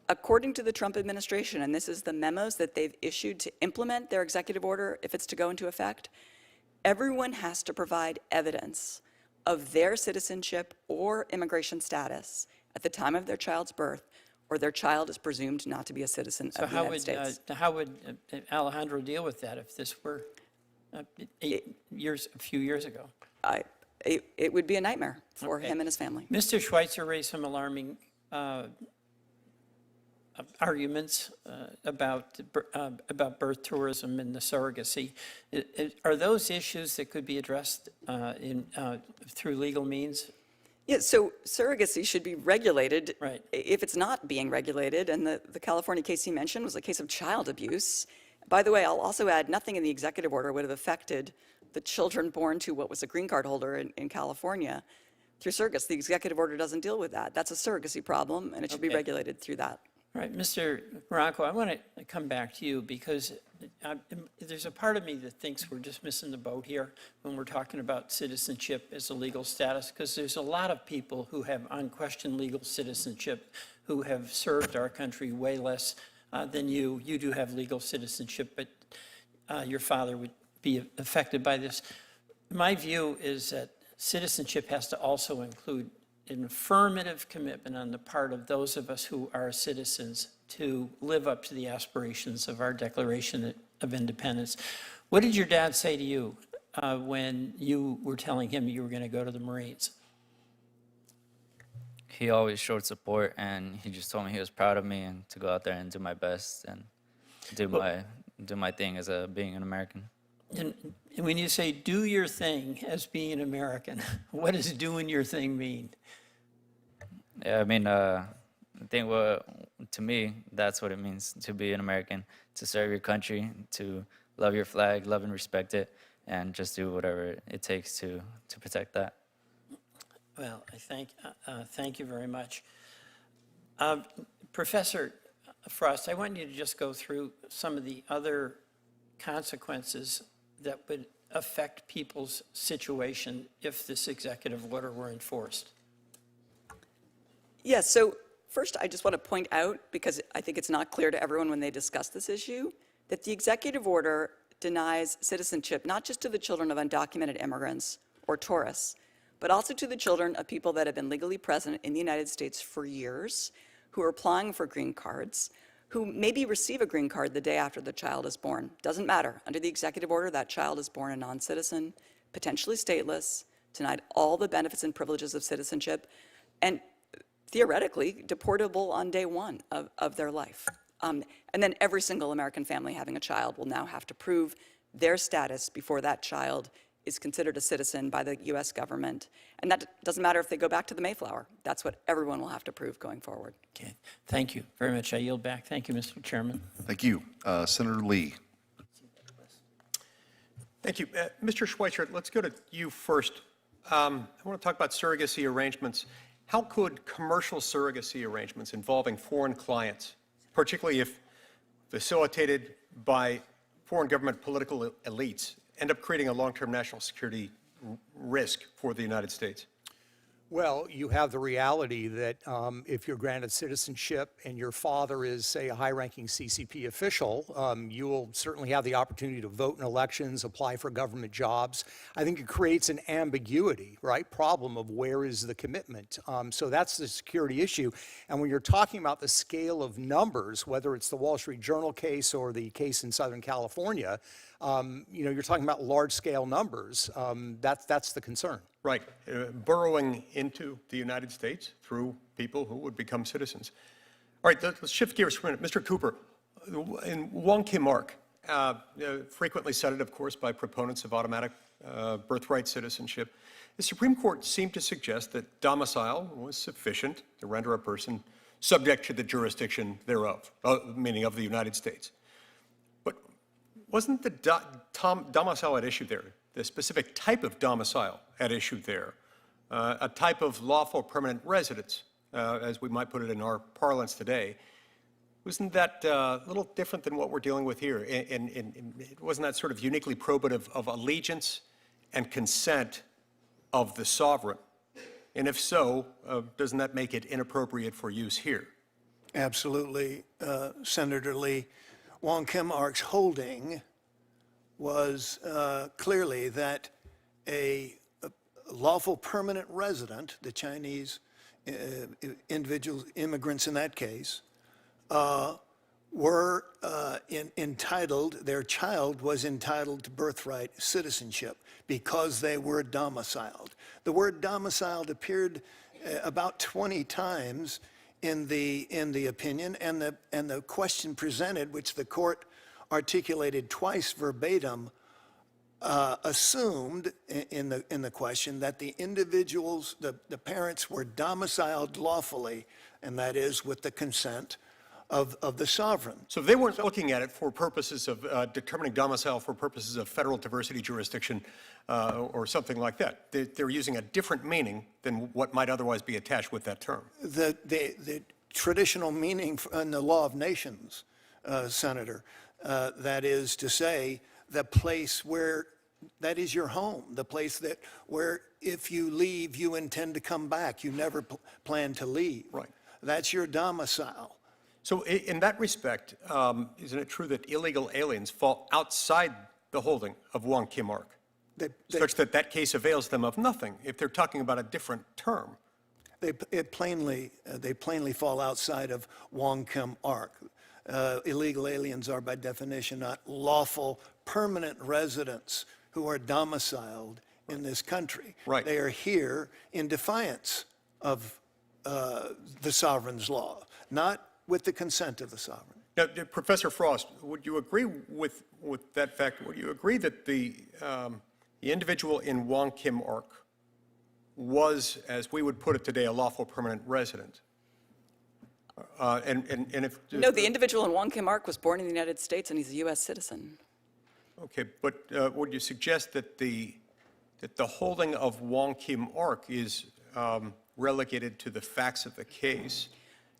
According to the Trump administration, and this is the memos that they've issued to implement their executive order, if it's to go into effect, everyone has to provide evidence of their citizenship or immigration status at the time of their child's birth, or their child is presumed not to be a citizen of the United States. So how would Alejandro deal with that if this were a few years ago? It would be a nightmare for Okay. him and his family. Mr. Schweitzer raised some alarming arguments about birth tourism and the surrogacy. Are those issues that could be addressed through legal means? Yeah, so surrogacy should be regulated. Right. If it's not being regulated, and the California case he mentioned was a case of child abuse. By the way, I'll also add, nothing in the executive order would have affected the children born to what was a green card holder in California through surrogacy. The executive order doesn't deal with that. That's a surrogacy problem, and it should be Okay. regulated through that. All right, Mr. Barranco, I want to come back to you because there's a part of me that thinks we're just missing the boat here when we're talking about citizenship as a legal status, because there's a lot of people who have unquestioned legal citizenship who have served our country way less than you. You do have legal citizenship, but your father would be affected by this. My view is that citizenship has to also include an affirmative commitment on the part of those of us who are citizens to live up to the aspirations of our Declaration of Independence. What did your dad say to you when you were telling him you were going to go to the Marines? He always showed support, and he just told me he was proud of me and to go out there and do my best and do my thing as being an American. And when you say do your thing as being an American, what does doing your thing mean? Yeah, I mean, I think to me, that's what it means to be an American, to serve your country, to love your flag, love and respect it, and just do whatever it takes to protect that. Well, thank you very much. Professor Frost, I want you to just go through some of the other consequences that would affect people's situation if this executive order were enforced. Yes, so first I just want to point out, because I think it's not clear to everyone when they discuss this issue, that the executive order denies citizenship not just to the children of undocumented immigrants or tourists, but also to the children of people that have been legally present in the United States for years, who are applying for green cards, who maybe receive a green card the day after the child is born. Doesn't matter. Under the executive order, that child is born a non-citizen, potentially stateless, denied all the benefits and privileges of citizenship, and theoretically deportable on day one of their life. And then every single American family having a child will now have to prove their status before that child is considered a citizen by the U.S. government. And that doesn't matter if they go back to the Mayflower. That's what everyone will have to prove going forward. Okay, thank you very much. I yield back. Thank you, Mr. Chairman. Thank you. Senator Lee. Thank you. Mr. Schweitzer, let's go to you first. I want to talk about surrogacy arrangements. How could commercial surrogacy arrangements involving foreign clients, particularly if facilitated by foreign government political elites, end up creating a long-term national security risk for the United States? Well, you have the reality that if you're granted citizenship and your father is, say, a high-ranking CCP official, you will certainly have the opportunity to vote in elections, apply for government jobs. I think it creates an ambiguity, right, problem of where is the commitment. So that's the security issue. And when you're talking about the scale of numbers, whether it's the Wall Street Journal case or the case in Southern California, you're talking about large-scale numbers. That's the concern. Right. Burrowing into the United States through people who would become citizens. All right, let's shift gears for a minute. Mr. Cooper, in Wong Kim Ark, frequently cited, of course, by proponents of automatic birthright citizenship, the Supreme Court seemed to suggest that domicile was sufficient to render a person subject to the jurisdiction thereof, meaning of the United States. But wasn't the domicile at issue there, the specific type of domicile at issue there, a type of lawful permanent residence, as we might put it in our parlance today, wasn't that a little different than what we're dealing with here? And wasn't that sort of uniquely probative of allegiance and consent of the sovereign? And if so, doesn't that make it inappropriate for use here? Absolutely, Senator Lee. Wong Kim Ark's holding was clearly that a lawful permanent resident, the Chinese individuals, immigrants in that case, were entitled, their child was entitled to birthright citizenship because they were domiciled. The word domiciled appeared about 20 times in the opinion, and the question presented, which the court articulated twice verbatim, assumed in the question that the individuals, the parents were domiciled lawfully, and that is with the consent of the sovereign. So they weren't looking at it for purposes of determining domicile for purposes of federal diversity jurisdiction or something like that. They're using a different meaning than what might otherwise be attached with that term. The traditional meaning in the law of nations, Senator, that is to say, the place where, that is your home, the place where if you leave, you intend to come back. You never plan to leave. Right. That's your domicile. So in that respect, isn't it true that illegal aliens fall outside the holding of Wong Kim Ark, such that that case avails them of nothing if they're talking about a different term? they plainly fall outside of Wong Kim Ark. Illegal aliens are by definition not lawful permanent residents who are domiciled in this country. Right. They are here in defiance of the sovereign's law, not with the consent of the sovereign. Now, Professor Frost, would you agree with that fact? Would you agree that the individual in Wong Kim Ark was, as we would put it today, a lawful permanent resident? And if No, the individual in Wong Kim Ark was born in the United States, and he's a U.S. citizen. Okay, but would you suggest that the holding of Wong Kim Ark is relegated to the facts of the case?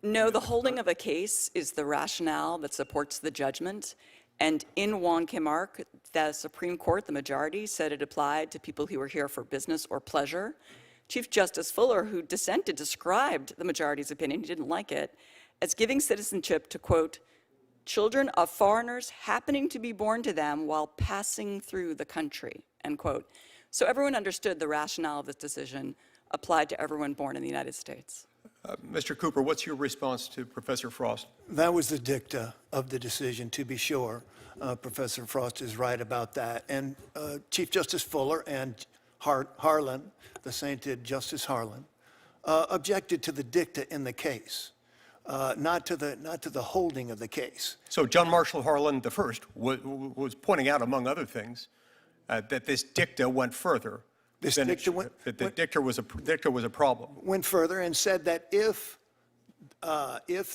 No, the holding of a case is the rationale that supports the judgment. And in Wong Kim Ark, the Supreme Court, the majority, said it applied to people who were here for business or pleasure. Chief Justice Fuller, who dissented, described the majority's opinion, he didn't like it, as giving citizenship to, quote, children of foreigners happening to be born to them while passing through the country, end quote. So everyone understood the rationale of this decision applied to everyone born in the United States. Mr. Cooper, what's your response to Professor Frost? That was the dicta of the decision, to be sure. Professor Frost is right about that. And Chief Justice Fuller and Harlan, the sainted Justice Harlan, objected to the dicta in the case, not to the holding of the case. So John Marshall Harlan I was pointing out, among other things, that this dicta went further. This than dicta went- that the dicta was a problem. Went further and said that if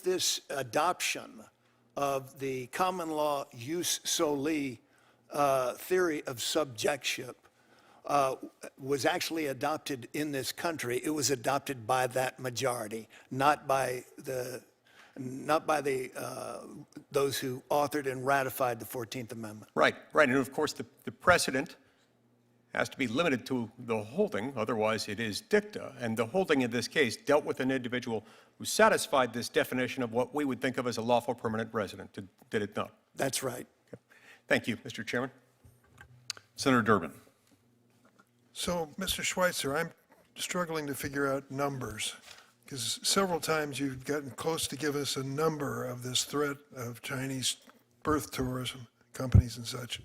this adoption of the common law jus soli theory of subjectship was actually adopted in this country, it was adopted by that majority, not by those who authored and ratified the 14th Amendment. Right, right. And of course, the precedent has to be limited to the holding, otherwise it is dicta. And the holding in this case dealt with an individual who satisfied this definition of what we would think of as a lawful permanent resident, did it not? That's right. Okay. Thank you, Mr. Chairman. Senator Durbin. So, Mr. Schweitzer, I'm struggling to figure out numbers, because several times you've gotten close to give us a number of this threat of Chinese birth tourism companies and such,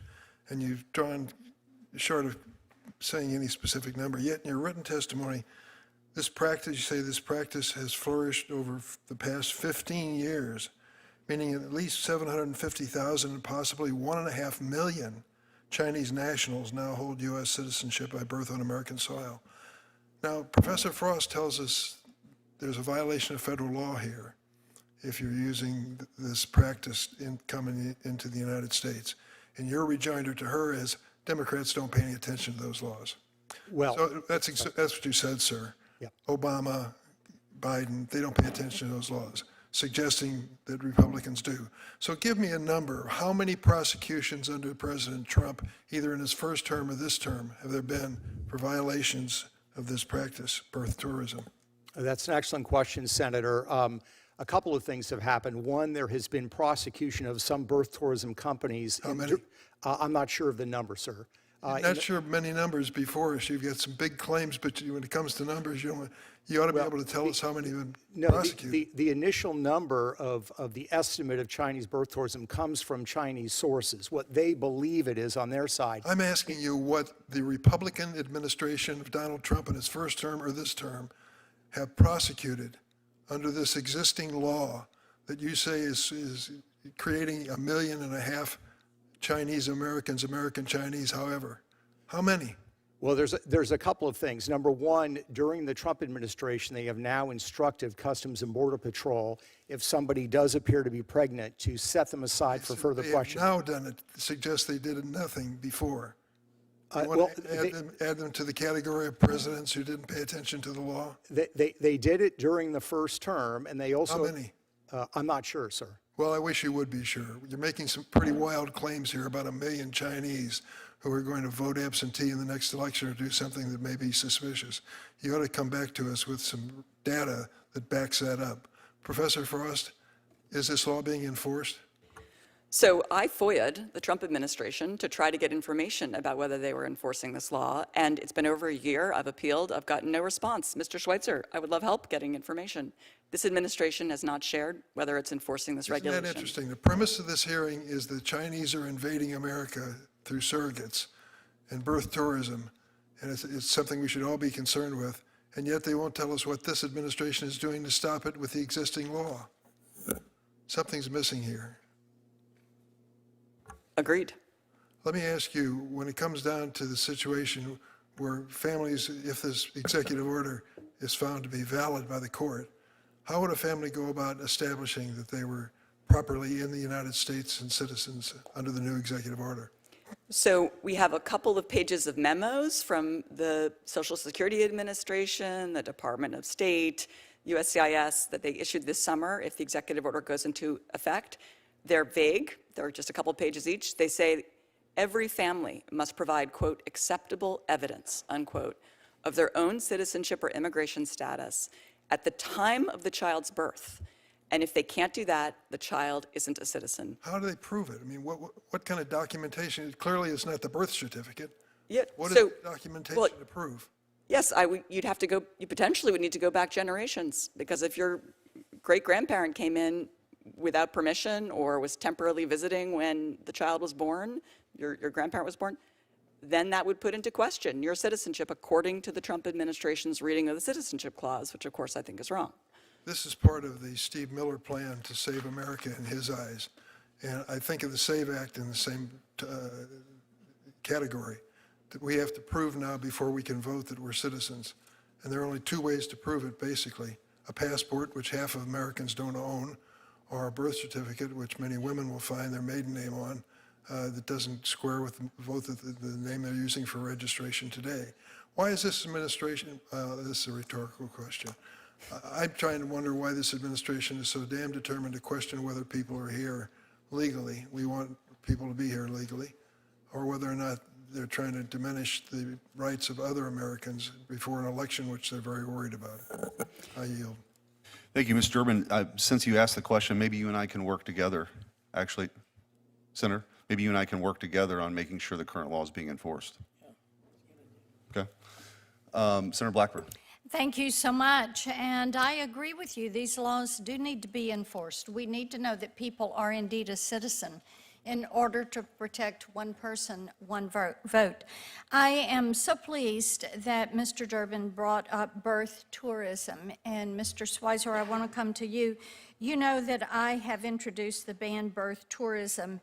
and you've drawn short of saying any specific number. Yet in your written testimony, this practice, you say this practice has flourished over the past 15 years, meaning at least 750,000 and possibly 1.5 million Chinese nationals now hold U.S. citizenship by birth on American soil. Now, Professor Frost tells us there's a violation of federal law here if you're using this practice in coming into the United States. And your rejoinder to her is Democrats don't pay any attention to those laws. Well, So that's what you said, sir. Yeah. Obama, Biden, they don't pay attention to those laws, suggesting that Republicans do. So give me a number. How many prosecutions under President Trump, either in his first term or this term, have there been for violations of this practice, birth tourism? That's an excellent question, Senator. A couple of things have happened. One, there has been prosecution of some birth tourism companies. How many? I'm not sure of the number, sir. I'm not sure of many numbers before us. You've got some big claims, but when it comes to numbers, you ought to be able to tell us how many have been No, prosecuted. the initial number of the estimate of Chinese birth tourism comes from Chinese sources, what they believe it is on their side. I'm asking you what the Republican administration of Donald Trump in his first term or this term have prosecuted under this existing law that you say is creating 1.5 million Chinese Americans, American Chinese, however. How many? Well, there's a couple of things. Number one, during the Trump administration, they have now instructed Customs and Border Patrol, if somebody does appear to be pregnant, to set them aside for further They questioning. have now done it, suggests they did nothing before. You well, want to add them to the category of presidents who didn't pay attention to the law? They did it during the first term, and they also... How many? I'm not sure, sir. Well, I wish you would be sure. You're making some pretty wild claims here about 1 million Chinese who are going to vote absentee in the next election or do something that may be suspicious. You ought to come back to us with some data that backs that up. Professor Frost, is this law being enforced? So I FOIA'd the Trump administration to try to get information about whether they were enforcing this law, and it's been over a year. I've appealed. I've gotten no response. Mr. Schweitzer, I would love help getting information. This administration has not shared whether it's enforcing this regulation. Isn't that interesting? The premise of this hearing is the Chinese are invading America through surrogates and birth tourism, and it's something we should all be concerned with, and yet they won't tell us what this administration is doing to stop it with the existing law. Something's missing here. Agreed. Let me ask you, when it comes down to the situation where families, if this executive order is found to be valid by the court, how would a family go about establishing that they were properly in the United States and citizens under the new executive order? So we have a couple of pages of memos from the Social Security Administration, the Department of State, USCIS, that they issued this summer if the executive order goes into effect. They're vague. They're just a couple pages each. They say every family must provide, quote, acceptable evidence, unquote, of their own citizenship or immigration status at the time of the child's birth. And if they can't do that, the child isn't a citizen. How do they prove it? I mean, what kind of documentation? Clearly, it's not the birth certificate. Yeah, What is so, the documentation well, to prove? yes, you'd have to go, you potentially would need to go back generations, because if your great-grandparent came in without permission or was temporarily visiting when the child was born, your grandparent was born, then that would put into question your citizenship according to the Trump administration's reading of the Citizenship Clause, which of course I think is wrong. This is part of the Steve Miller plan to save America in his eyes. And I think of the SAVE Act in the same category, that we have to prove now before we can vote that we're citizens. And there are only two ways to prove it, basically. A passport, which half of Americans don't own, or a birth certificate, which many women will find their maiden name on, that doesn't square with both the name they're using for registration today. Why is this administration, this is a rhetorical question. I'm trying to wonder why this administration is so damn determined to question whether people are here legally. We want people to be here legally, or whether or not they're trying to diminish the rights of other Americans before an election, which they're very worried about. I yield. Thank you, Mr. Durbin. Since you asked the question, maybe you and I can work together. Actually, Senator, maybe you and I can work together on making sure the current law is being enforced. Okay. Senator Blackburn. Thank you so much. And I agree with you. These laws do need to be enforced. We need to know that people are indeed a citizen in order to protect one person, one vote. I am so pleased that Mr. Durbin brought up birth tourism. And Mr. Schweitzer, I want to come to you. You know that I have introduced the Ban Birth Tourism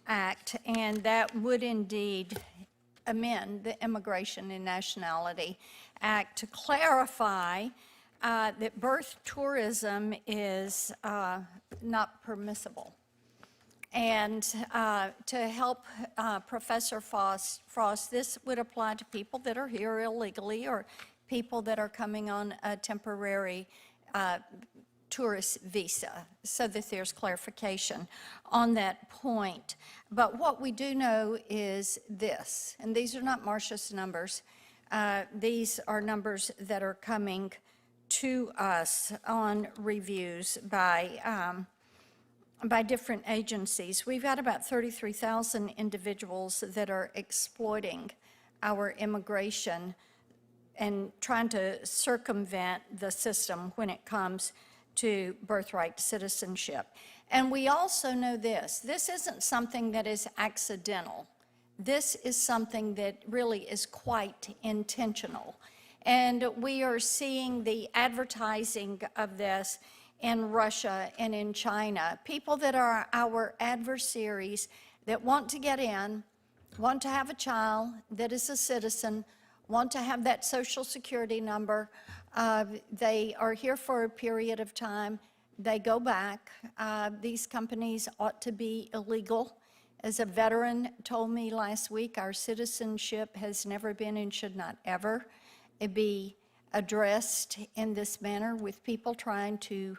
Act, and that would indeed amend the Immigration and Nationality Act to clarify that birth tourism is not permissible. And to help Professor Frost, this would apply to people that are here illegally or people that are coming on a temporary tourist visa, so that there's clarification on that point. But what we do know is this, and these are not Marcia's numbers. These are numbers that are coming to us on reviews by different agencies. We've got about 33,000 individuals that are exploiting our immigration and trying to circumvent the system when it comes to birthright citizenship. And we also know this isn't something that is accidental. This is something that really is quite intentional. And we are seeing the advertising of this in Russia and in China. People that are our adversaries that want to get in, want to have a child that is a citizen, want to have that Social Security number. They are here for a period of time. They go back. These companies ought to be illegal. As a veteran told me last week, our citizenship has never been and should not ever be addressed in this manner with people trying to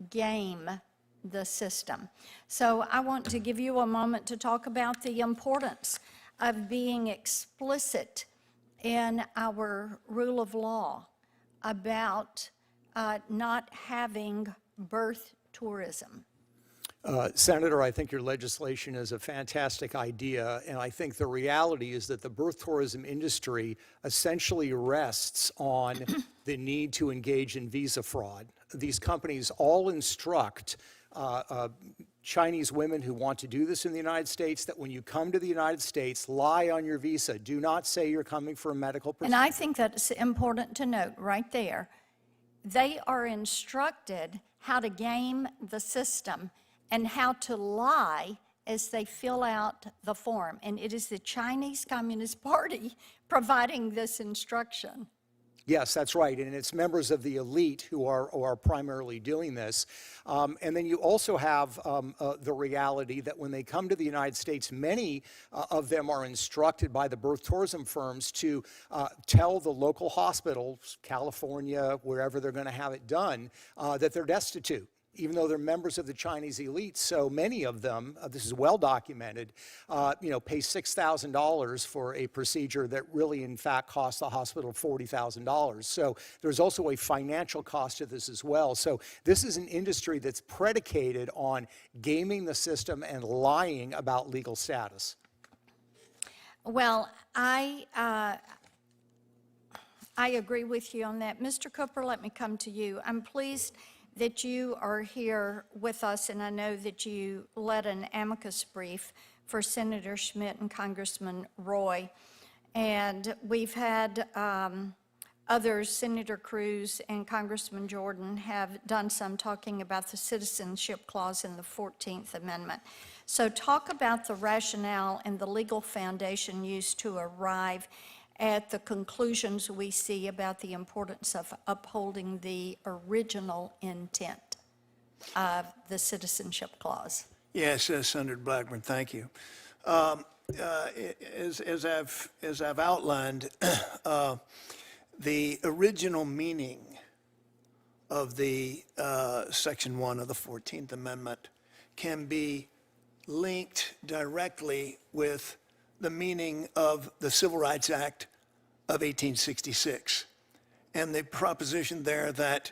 game the system. So I want to give you a moment to talk about the importance of being explicit in our rule of law about not having birth tourism. Senator, I think your legislation is a fantastic idea, and I think the reality is that the birth tourism industry essentially rests on the need to engage in visa fraud. These companies all instruct Chinese women who want to do this in the United States that when you come to the United States, lie on your visa. Do not say you're coming for a medical procedure. And I think that's important to note right there. They are instructed how to game the system and how to lie as they fill out the form. And it is the Chinese Communist Party providing this instruction. Yes, that's right, and it's members of the elite who are primarily doing this. And then you also have the reality that when they come to the United States, many of them are instructed by the birth tourism firms to tell the local hospitals, California, wherever they're going to have it done, that they're destitute, even though they're members of the Chinese elite. So many of them, this is well documented, pay $6,000 for a procedure that really, in fact, costs the hospital $40,000. So there's also a financial cost to this as well. So this is an industry that's predicated on gaming the system and lying about legal status. Well, I agree with you on that. Mr. Cooper, let me come to you. I'm pleased that you are here with us, and I know that you led an amicus brief for Senator Schmidt and Congressman Roy. And we've had others, Senator Cruz and Congressman Jordan, have done some talking about the citizenship clause in the 14th Amendment. So talk about the rationale and the legal foundation used to arrive at the conclusions we see about the importance of upholding the original intent of the citizenship clause. Yes, Senator Blackburn, thank you. As I've outlined, the original meaning of the Section 1 of the 14th Amendment can be linked directly with the meaning of the Civil Rights Act of 1866, and the proposition there that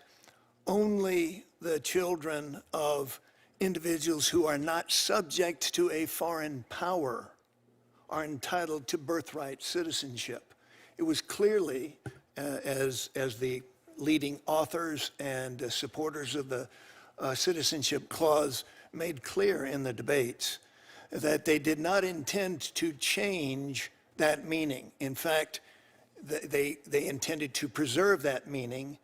only the children of individuals who are not subject to a foreign power are entitled to birthright citizenship. It was clearly, as the leading authors and supporters of the Citizenship Clause made clear in the debates, that they did not intend to change that meaning. In fact, they intended to preserve that meaning,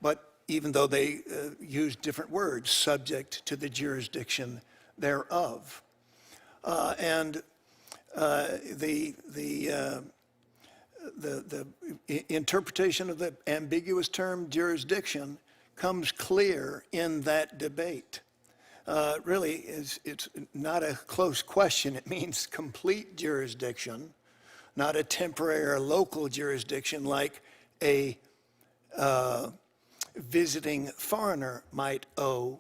but even though they used different words, subject to the jurisdiction thereof. The interpretation of the ambiguous term jurisdiction comes clear in that debate. Really, it's not a close question. It means complete jurisdiction, not a temporary or local jurisdiction like a visiting foreigner might owe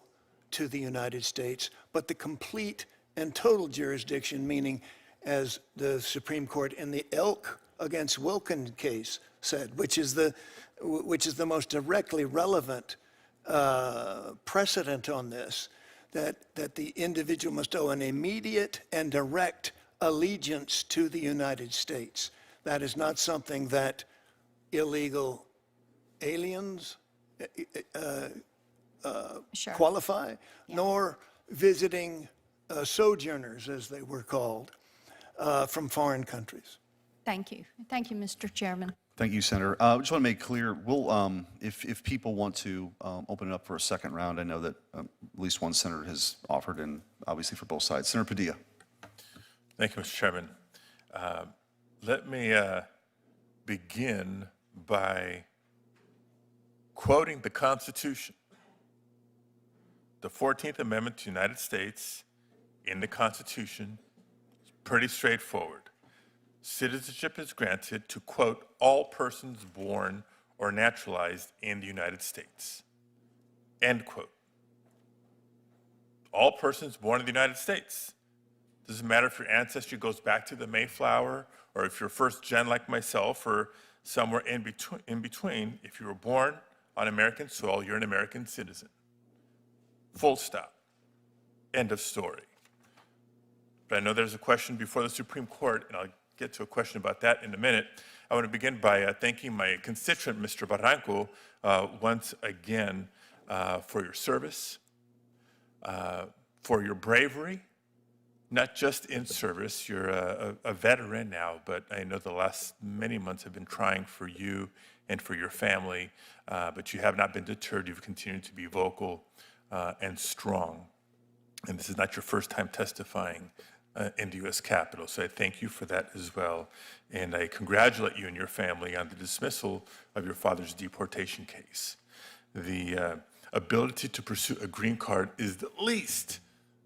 to the United States, but the complete and total jurisdiction, meaning, as the Supreme Court in the Elk against Wilkin case said, which is the most directly relevant precedent on this, that the individual must owe an immediate and direct allegiance to the United States. That is not something that illegal aliens Sure. qualify, nor visiting sojourners, as they were called, from foreign countries. Thank you. Thank you, Mr. Chairman. Thank you, Senator. I just want to make clear, we'll, if people want to open it up for a second round, I know that at least one senator has offered, and obviously for both sides. Senator Padilla. Thank you, Mr. Chairman. Let me begin by quoting the Constitution. The 14th Amendment to the United States in the Constitution is pretty straightforward. Citizenship is granted to, quote, all persons born or naturalized in the United States, end quote. All persons born in the United States. Doesn't matter if your ancestry goes back to the Mayflower, or if you're first gen like myself, or somewhere in between. If you were born on American soil, you're an American citizen. Full stop. End of story. But I know there's a question before the Supreme Court, and I'll get to a question about that in a minute. I want to begin by thanking my constituent, Mr. Barranco, once again for your service, for your bravery, not just in service. You're a veteran now, but I know the last many months have been trying for you and for your family, but you have not been deterred. You've continued to be vocal and strong. And this is not your first time testifying in the U.S. Capitol, so I thank you for that as well. And I congratulate you and your family on the dismissal of your father's deportation case. The ability to pursue a green card is the least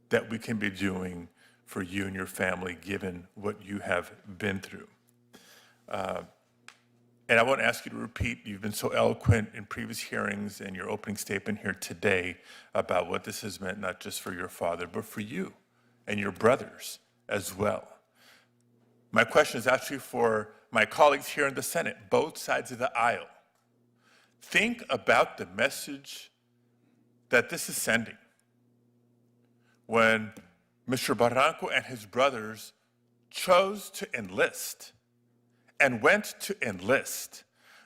that we can be doing for you and your family, given what you have been through. And I won't ask you to repeat, you've been so eloquent in previous hearings and your opening statement here today about what this has meant, not just for your father, but for you and your brothers as well. My question is actually for my colleagues here in the Senate, both sides of the aisle. Think about the message that this is sending when Mr. Barranco and his brothers chose to enlist and went to enlist.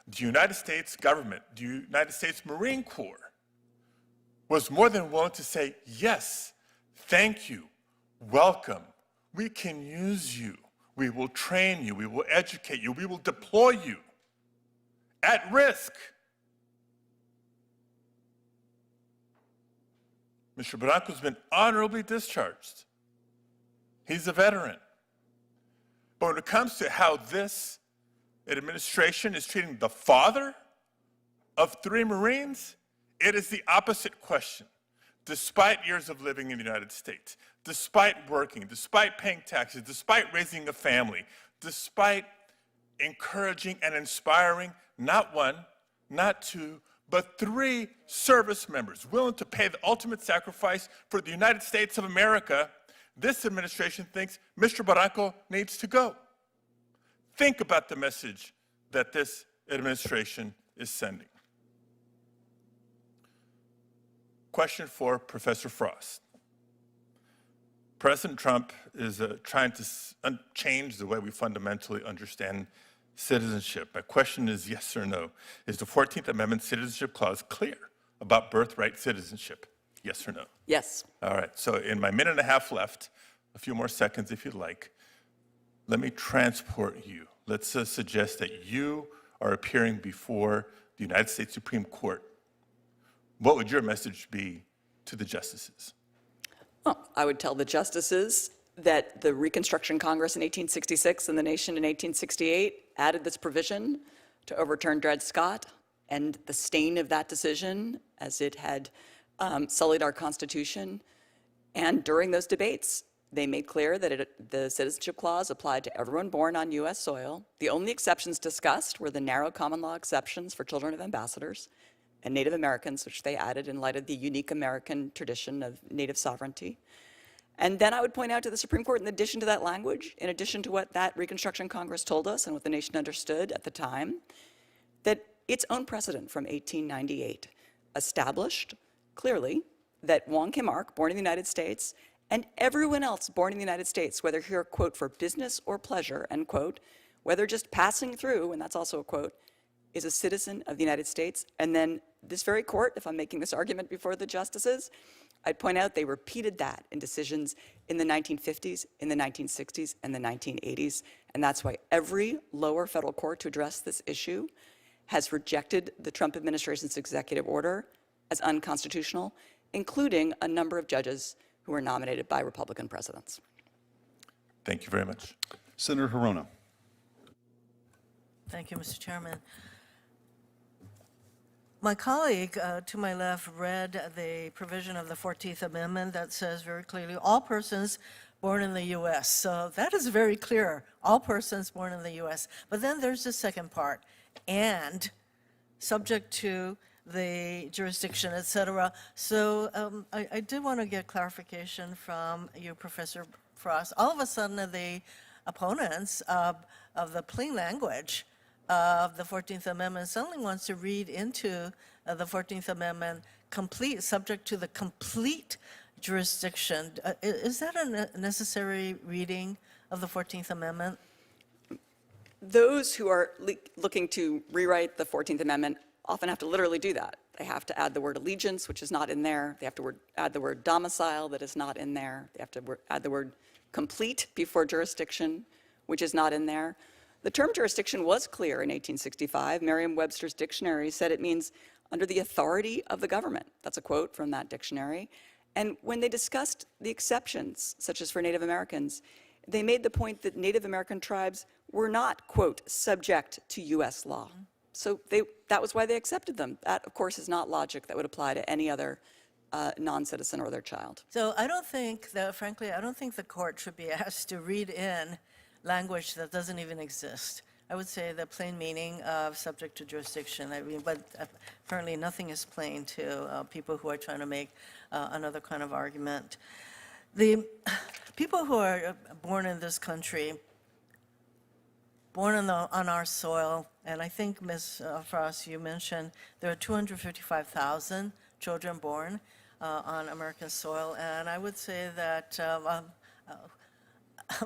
The United States government, the United States Marine Corps, was more than willing to say, yes, thank you, welcome, we can use you, we will train you, we will educate you, we will deploy you at risk. Mr. Barranco's been honorably discharged. He's a veteran. But when it comes to how this administration is treating the father of 3 Marines, it is the opposite question. Despite years of living in the United States, despite working, despite paying taxes, despite raising a family, despite encouraging and inspiring not 1, not 2, but 3 service members willing to pay the ultimate sacrifice for the United States of America, this administration thinks Mr. Barranco needs to go. Think about the message that this administration is sending. Question for Professor Frost. President Trump is trying to change the way we fundamentally understand citizenship. My question is yes or no. Is the 14th Amendment Citizenship Clause clear about birthright citizenship? Yes or no? Yes. All right, so in my minute and a half left, a few more seconds if you'd like, let me transport you. Let's suggest that you are appearing before the United States Supreme Court. What would your message be to the justices? Well, I would tell the justices that the Reconstruction Congress in 1866 and the nation in 1868 added this provision to overturn Dred Scott, and the stain of that decision as it had sullied our Constitution. And during those debates, they made clear that the Citizenship Clause applied to everyone born on U.S. soil. The only exceptions discussed were the narrow common law exceptions for children of ambassadors and Native Americans, which they added in light of the unique American tradition of Native sovereignty. And then I would point out to the Supreme Court, in addition to that language, in addition to what that Reconstruction Congress told us and what the nation understood at the time, that its own precedent from 1898 established clearly that Wong Kim Ark, born in the United States, and everyone else born in the United States, whether here, quote, for business or pleasure, end quote, whether just passing through, and that's also a quote, is a citizen of the United States. And then this very court, if I'm making this argument before the justices, I'd point out they repeated that in decisions in the 1950s, in the 1960s, and the 1980s. And that's why every lower federal court to address this issue has rejected the Trump administration's executive order as unconstitutional, including a number of judges who were nominated by Republican presidents. Thank you very much. Senator Hirona. Thank you, Mr. Chairman. My colleague to my left read the provision of the 14th Amendment that says very clearly, all persons born in the U.S. So that is very clear, all persons born in the U.S. But then there's the second part, and subject to the jurisdiction, et cetera. So I did want to get clarification from you, Professor Frost. All of a sudden, the opponents of the plain language of the 14th Amendment suddenly wants to read into the 14th Amendment complete, subject to the complete jurisdiction. Is that a necessary reading of the 14th Amendment? Those who are looking to rewrite the 14th Amendment often have to literally do that. They have to add the word allegiance, which is not in there. They have to add the word domicile, that is not in there. They have to add the word complete before jurisdiction, which is not in there. The term jurisdiction was clear in 1865. Merriam-Webster's dictionary said it means under the authority of the government. That's a quote from that dictionary. And when they discussed the exceptions, such as for Native Americans, they made the point that Native American tribes were not, quote, subject to U.S. law. So that was why they accepted them. That, of course, is not logic that would apply to any other non-citizen or their child. So I don't think that, frankly, I don't think the court should be asked to read in language that doesn't even exist. I would say the plain meaning of subject to jurisdiction. I mean, but apparently nothing is plain to people who are trying to make another kind of argument. The people who are born in this country, born on our soil, and I think, Ms. Frost, you mentioned there are 255,000 children born on American soil, and I would say that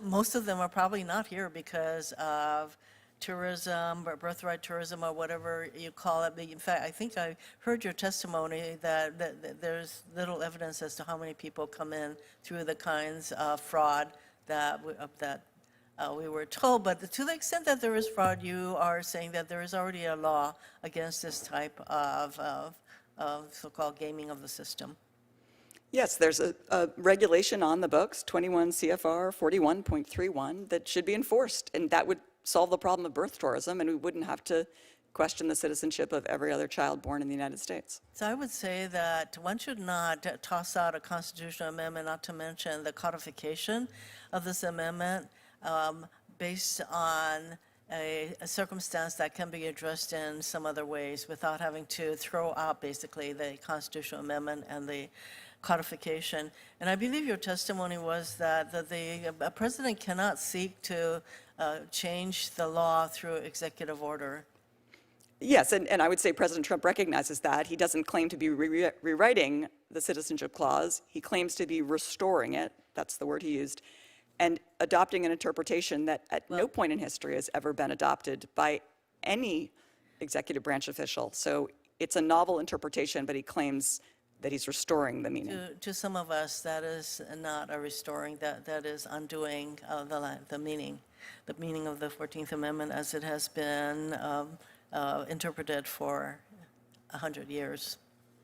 most of them are probably not here because of tourism or birthright tourism or whatever you call it. In fact, I think I heard your testimony that there's little evidence as to how many people come in through the kinds of fraud that we were told. But to the extent that there is fraud, you are saying that there is already a law against this type of so-called gaming of the system. Yes, there's a regulation on the books, 21 CFR 41.31, that should be enforced, and that would solve the problem of birth tourism, and we wouldn't have to question the citizenship of every other child born in the United States. So I would say that one should not toss out a constitutional amendment, not to mention the codification of this amendment based on a circumstance that can be addressed in some other ways without having to throw out basically the constitutional amendment and the codification. And I believe your testimony was that the president cannot seek to change the law through executive order. Yes, and I would say President Trump recognizes that. He doesn't claim to be rewriting the Citizenship Clause. He claims to be restoring it. That's the word he used. And adopting an interpretation that at no point in history has ever been adopted by any executive branch official. So it's a novel interpretation, but he claims that he's restoring the meaning. To some of us, that is not a restoring, that is undoing the meaning of the 14th Amendment as it has been interpreted for 100 years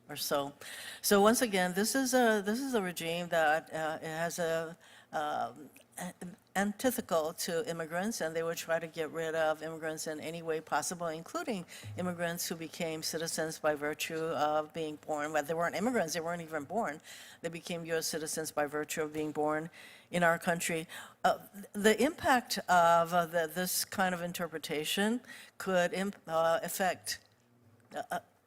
or so. So once again, this is a regime that has antithetical to immigrants, and they would try to get rid of immigrants in any way possible, including immigrants who became citizens by virtue of being born. Well, they weren't immigrants, they weren't even born. They became U.S. citizens by virtue of being born in our country. The impact of this kind of interpretation could affect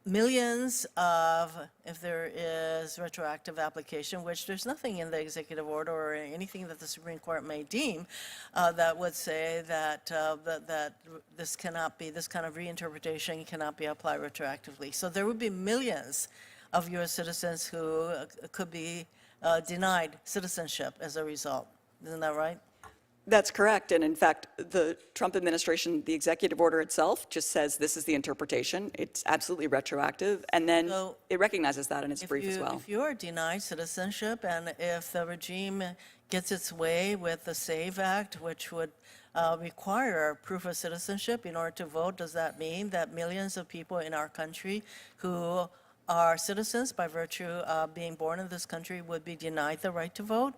millions of, if there is retroactive application, which there's nothing in the executive order or anything that the Supreme Court may deem that would say that that this cannot be, this kind of reinterpretation cannot be applied retroactively. So there would be millions of U.S. citizens who could be denied citizenship as a result. Isn't that right? That's correct. And in fact, the Trump administration, the executive order itself just says this is the interpretation. It's absolutely retroactive. And then it recognizes that in its brief as well. If you are denied citizenship and if the regime gets its way with the SAVE Act, which would require proof of citizenship in order to vote, does that mean that millions of people in our country who are citizens by virtue of being born in this country would be denied the right to vote?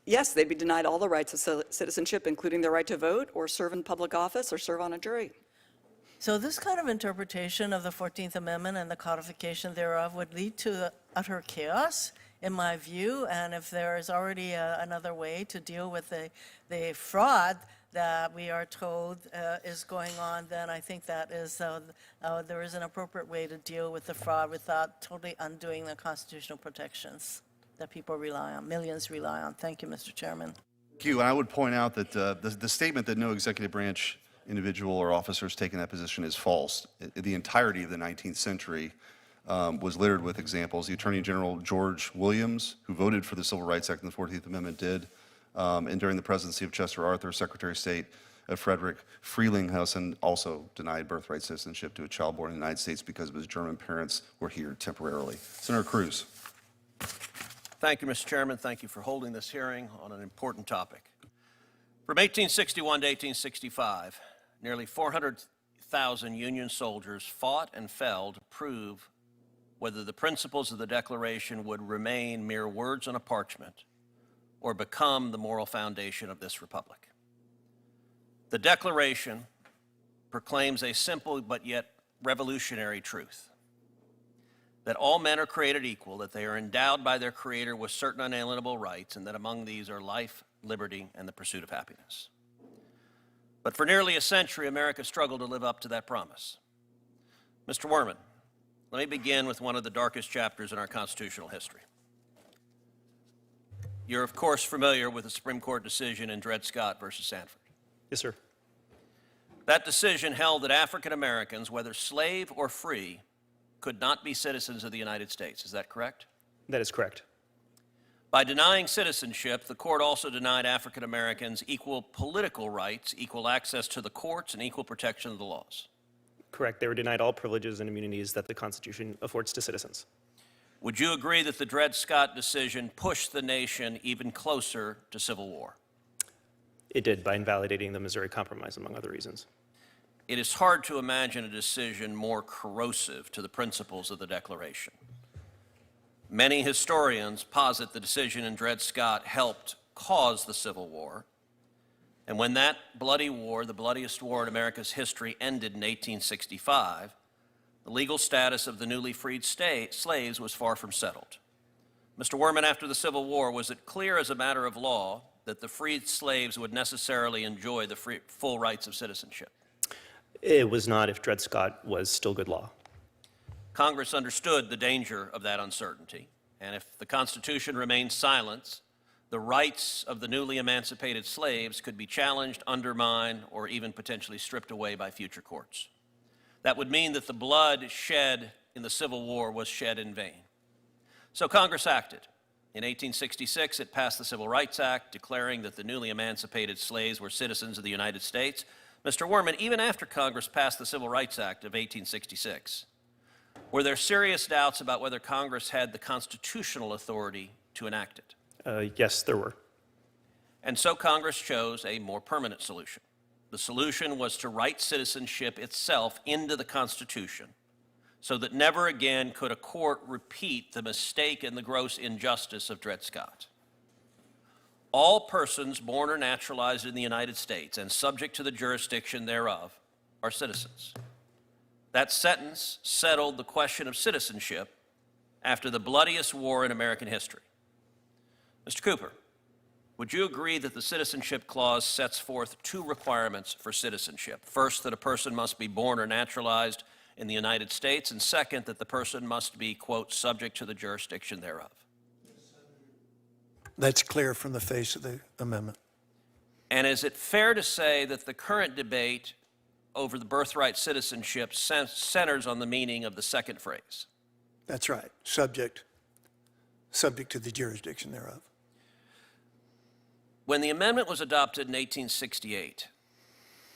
Yes, they'd be denied all the rights of citizenship, including the right to vote or serve in public office or serve on a jury. So this kind of interpretation of the 14th Amendment and the codification thereof would lead to utter chaos, in my view, and if there is already another way to deal with the fraud that we are told is going on, then I think that is there is an appropriate way to deal with the fraud without totally undoing the constitutional protections that people rely on, millions rely on. Thank you, Mr. Chairman. Thank you. And I would point out that the statement that no executive branch individual or officer has taken that position is false. The entirety of the 19th century, was littered with examples. The Attorney General George Williams, who voted for the Civil Rights Act and the 14th Amendment, did. And during the presidency of Chester Arthur, Secretary of State Frederick Frelinghuysen also denied birthright citizenship to a child born in the United States because of his German parents were here temporarily. Senator Cruz. Thank you, Mr. Chairman. Thank you for holding this hearing on an important topic. From 1861 to 1865, nearly 400,000 Union soldiers fought and fell to prove whether the principles of the Declaration would remain mere words on a parchment or become the moral foundation of this republic. The Declaration proclaims a simple but yet revolutionary truth: that all men are created equal, that they are endowed by their Creator with certain unalienable rights, and that among these are life, liberty, and the pursuit of happiness. But for nearly a century, America struggled to live up to that promise. Mr. Worman, let me begin with one of the darkest chapters in our constitutional history. You're, of course, familiar with the Supreme Court decision in Dred Scott versus Sanford. Yes, sir. That decision held that African Americans, whether slave or free, could not be citizens of the United States. Is that correct? That is correct. By denying citizenship, the court also denied African Americans equal political rights, equal access to the courts, and equal protection of the laws. Correct. They were denied all privileges and immunities that the Constitution affords to citizens. Would you agree that the Dred Scott decision pushed the nation even closer to civil war? It did, by invalidating the Missouri Compromise, among other reasons. It is hard to imagine a decision more corrosive to the principles of the Declaration. Many historians posit the decision in Dred Scott helped cause the Civil War. And when that bloody war, the bloodiest war in America's history, ended in 1865, the legal status of the newly freed slaves was far from settled. Mr. Worman, after the Civil War, was it clear as a matter of law that the freed slaves would necessarily enjoy the full rights of citizenship? It was not if Dred Scott was still good law. Congress understood the danger of that uncertainty, and if the Constitution remained silent, the rights of the newly emancipated slaves could be challenged, undermined, or even potentially stripped away by future courts. That would mean that the blood shed in the Civil War was shed in vain. So Congress acted. In 1866, it passed the Civil Rights Act, declaring that the newly emancipated slaves were citizens of the United States. Mr. Worman, even after Congress passed the Civil Rights Act of 1866, were there serious doubts about whether Congress had the constitutional authority to enact it? Yes, there were. And so Congress chose a more permanent solution. The solution was to write citizenship itself into the Constitution, so that never again could a court repeat the mistake and the gross injustice of Dred Scott. All persons born or naturalized in the United States and subject to the jurisdiction thereof are citizens. That sentence settled the question of citizenship after the bloodiest war in American history. Mr. Cooper, would you agree that the Citizenship Clause sets forth two requirements for citizenship? First, that a person must be born or naturalized in the United States, and second, that the person must be, quote, subject to the jurisdiction thereof. That's clear from the face of the amendment. And is it fair to say that the current debate over the birthright citizenship centers on the meaning of the second phrase? That's right, subject to the jurisdiction thereof. When the amendment was adopted in 1868,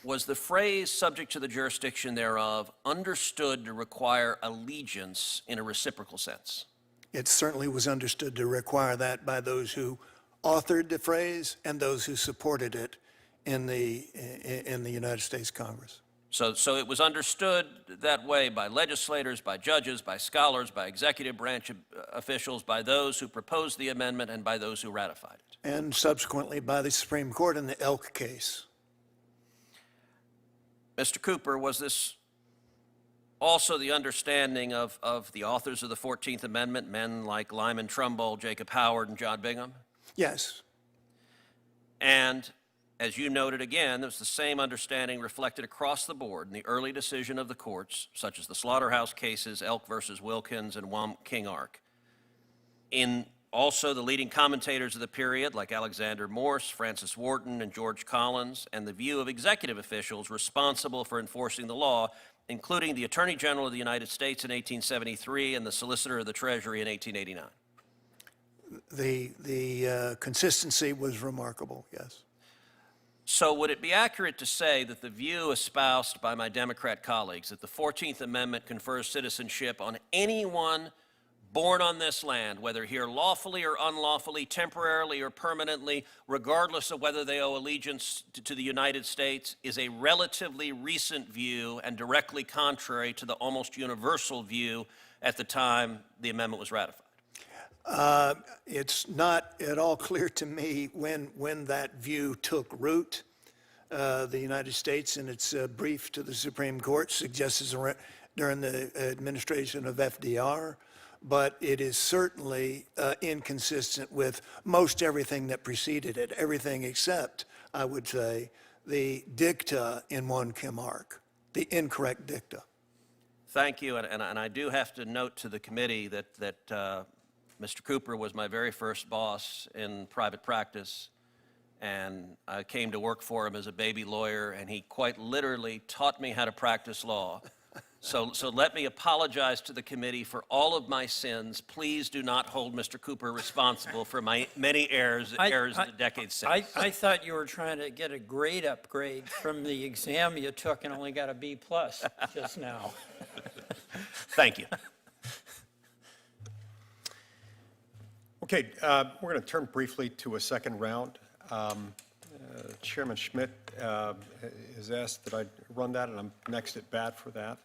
was the phrase subject to the jurisdiction thereof understood to require allegiance in a reciprocal sense? It certainly was understood to require that by those who authored the phrase and those who supported it in the United States Congress. So it was understood that way by legislators, by judges, by scholars, by executive branch officials, by those who proposed the amendment, and by those who ratified it. And subsequently by the Supreme Court in the Elk case. Mr. Cooper, was this also the understanding of the authors of the 14th Amendment, men like Lyman Trumbull, Jacob Howard, and John Bingham? Yes. And as you noted again, there was the same understanding reflected across the board in the early decision of the courts, such as the slaughterhouse cases, Elk versus Wilkins and Wom King Ark. In Also, the leading commentators of the period, like Alexander Morse, Francis Wharton, and George Collins, and the view of executive officials responsible for enforcing the law, including the Attorney General of the United States in 1873 and the Solicitor of the Treasury in 1889. The consistency was remarkable, yes. So would it be accurate to say that the view espoused by my Democrat colleagues that the 14th Amendment confers citizenship on anyone born on this land, whether here lawfully or unlawfully, temporarily or permanently, regardless of whether they owe allegiance to the United States, is a relatively recent view and directly contrary to the almost universal view at the time the amendment was ratified? It's not at all clear to me when that view took root. The United States, in its brief to the Supreme Court, suggests during the administration of FDR, but it is certainly inconsistent with most everything that preceded it, everything except, I would say, the dicta in Worman, the incorrect dicta. Thank you, and I do have to note to the committee that Mr. Cooper was my very first boss in private practice, and I came to work for him as a baby lawyer, and he quite literally taught me how to practice law. So let me apologize to the committee for all of my sins. Please do not hold Mr. Cooper responsible for my many errors in the decades since. I thought you were trying to get a grade upgrade from the exam you took and only got a B+ just now. Thank you. Okay, we're going to turn briefly to a second round. Chairman Schmidt has asked that I run that, and I'm next at bat for that.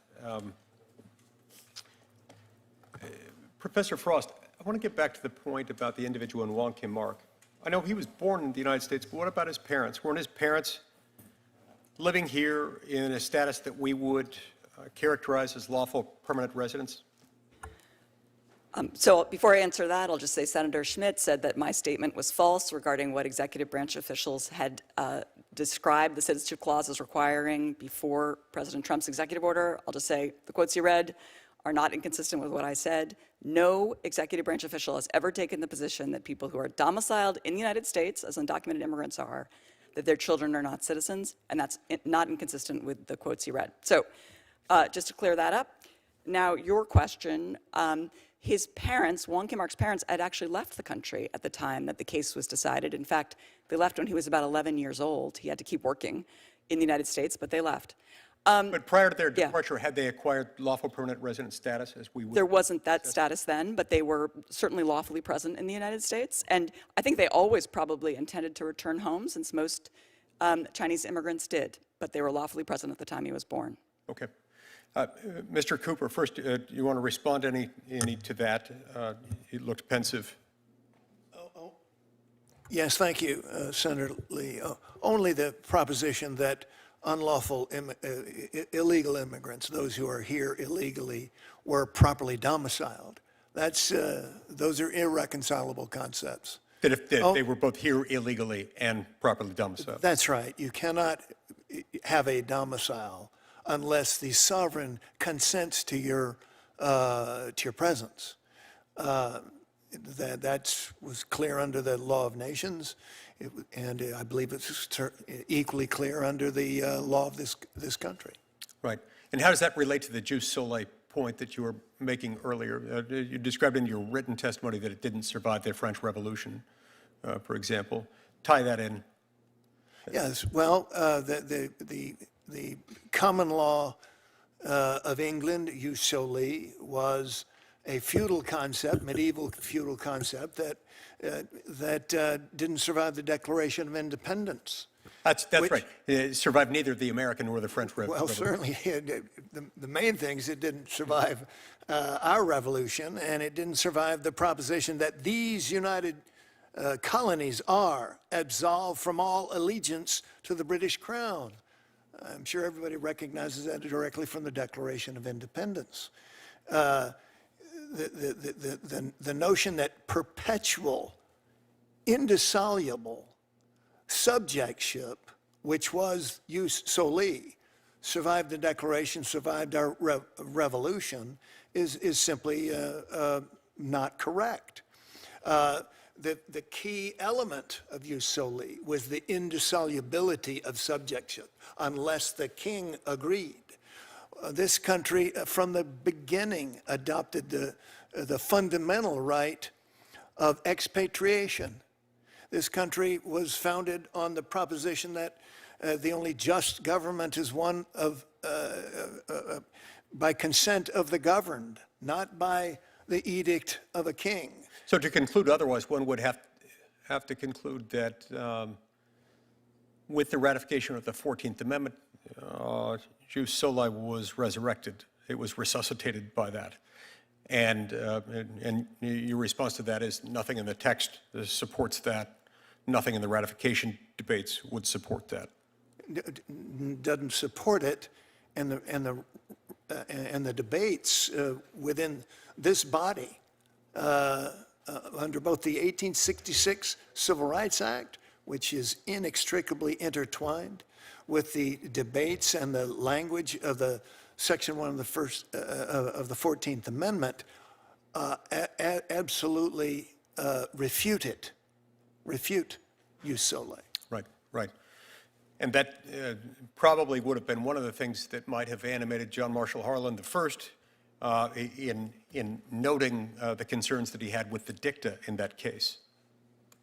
Professor Frost, I want to get back to the point about the individual in Wong Kim Mark. I know he was born in the United States, but what about his parents? Weren't his parents living here in a status that we would characterize as lawful permanent residents? So before I answer that, I'll just say Senator Schmidt said that my statement was false regarding what executive branch officials had described the citizenship clause as requiring before President Trump's executive order. I'll just say the quotes you read are not inconsistent with what I said. No executive branch official has ever taken the position that people who are domiciled in the United States, as undocumented immigrants are, that their children are not citizens, and that's not inconsistent with the quotes you read. So just to clear that up. Now, your question, his parents, Wong Kim Mark's parents, had actually left the country at the time that the case was decided. In fact, they left when he was about 11 years old. He had to keep working in the United States, but they left. But prior to their departure, had they acquired lawful permanent resident status, as we would? There wasn't that status then, but they were certainly lawfully present in the United States. And I think they always probably intended to return home, since most Chinese immigrants did, but they were lawfully present at the time he was born. Okay. Mr. Cooper, first, you want to respond any to that? He looked pensive. Yes, thank you, Senator Lee. Only the proposition that unlawful illegal immigrants, those who are here illegally, were properly domiciled. Those are irreconcilable concepts. That if they were both here illegally and properly domiciled. That's right. You cannot have a domicile unless the sovereign consents to your presence. That was clear under the law of nations, and I believe it's equally clear under the law of this country. Right. And how does that relate to the jus soli point that you were making earlier? You described in your written testimony that it didn't survive the French Revolution, for example. Tie that in. Yes. Well, the common law of England, jus soli, was a feudal concept, medieval feudal concept that didn't survive the Declaration of Independence. That's right. It survived neither the American nor the French Revolution. Well, certainly, the main thing is it didn't survive our revolution, and it didn't survive the proposition that these united colonies are absolved from all allegiance to the British Crown. I'm sure everybody recognizes that directly from the Declaration of Independence. The notion that perpetual, indissoluble subjectship, which was jus soli, survived the Declaration, survived our revolution, is simply not correct. The key element of jus soli was the indissolubility of subjectship, unless the king agreed. This country, from the beginning, adopted the fundamental right of expatriation. This country was founded on the proposition that the only just government is one of by consent of the governed, not by the edict of a king. So to conclude otherwise, one would have to conclude that with the ratification of the 14th Amendment, jus soli was resurrected. It was resuscitated by that. And your response to that is nothing in the text supports that. Nothing in the ratification debates would support that. Doesn't support it, and the debates within this body under both the 1866 Civil Rights Act, which is inextricably intertwined with the debates and the language of the Section 1 of the first of the 14th Amendment, absolutely refute jus soli. Right, right. And that probably would have been one of the things that might have animated John Marshall Harlan I in noting the concerns that he had with the dicta in that case.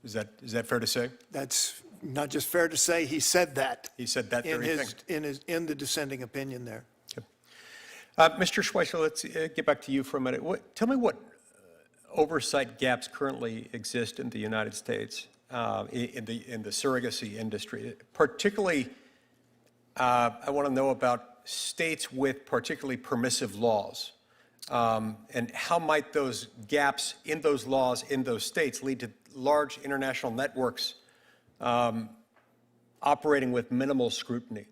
Is that fair to say? That's not just fair to say, he said that. He said that very thing. In the dissenting opinion there. Mr. Schweitzer, let's get back to you for a minute. Tell me what oversight gaps currently exist in the United States in the surrogacy industry. Particularly, I want to know about states with particularly permissive laws, and how might those gaps in those laws in those states lead to large international networks operating with minimal scrutiny?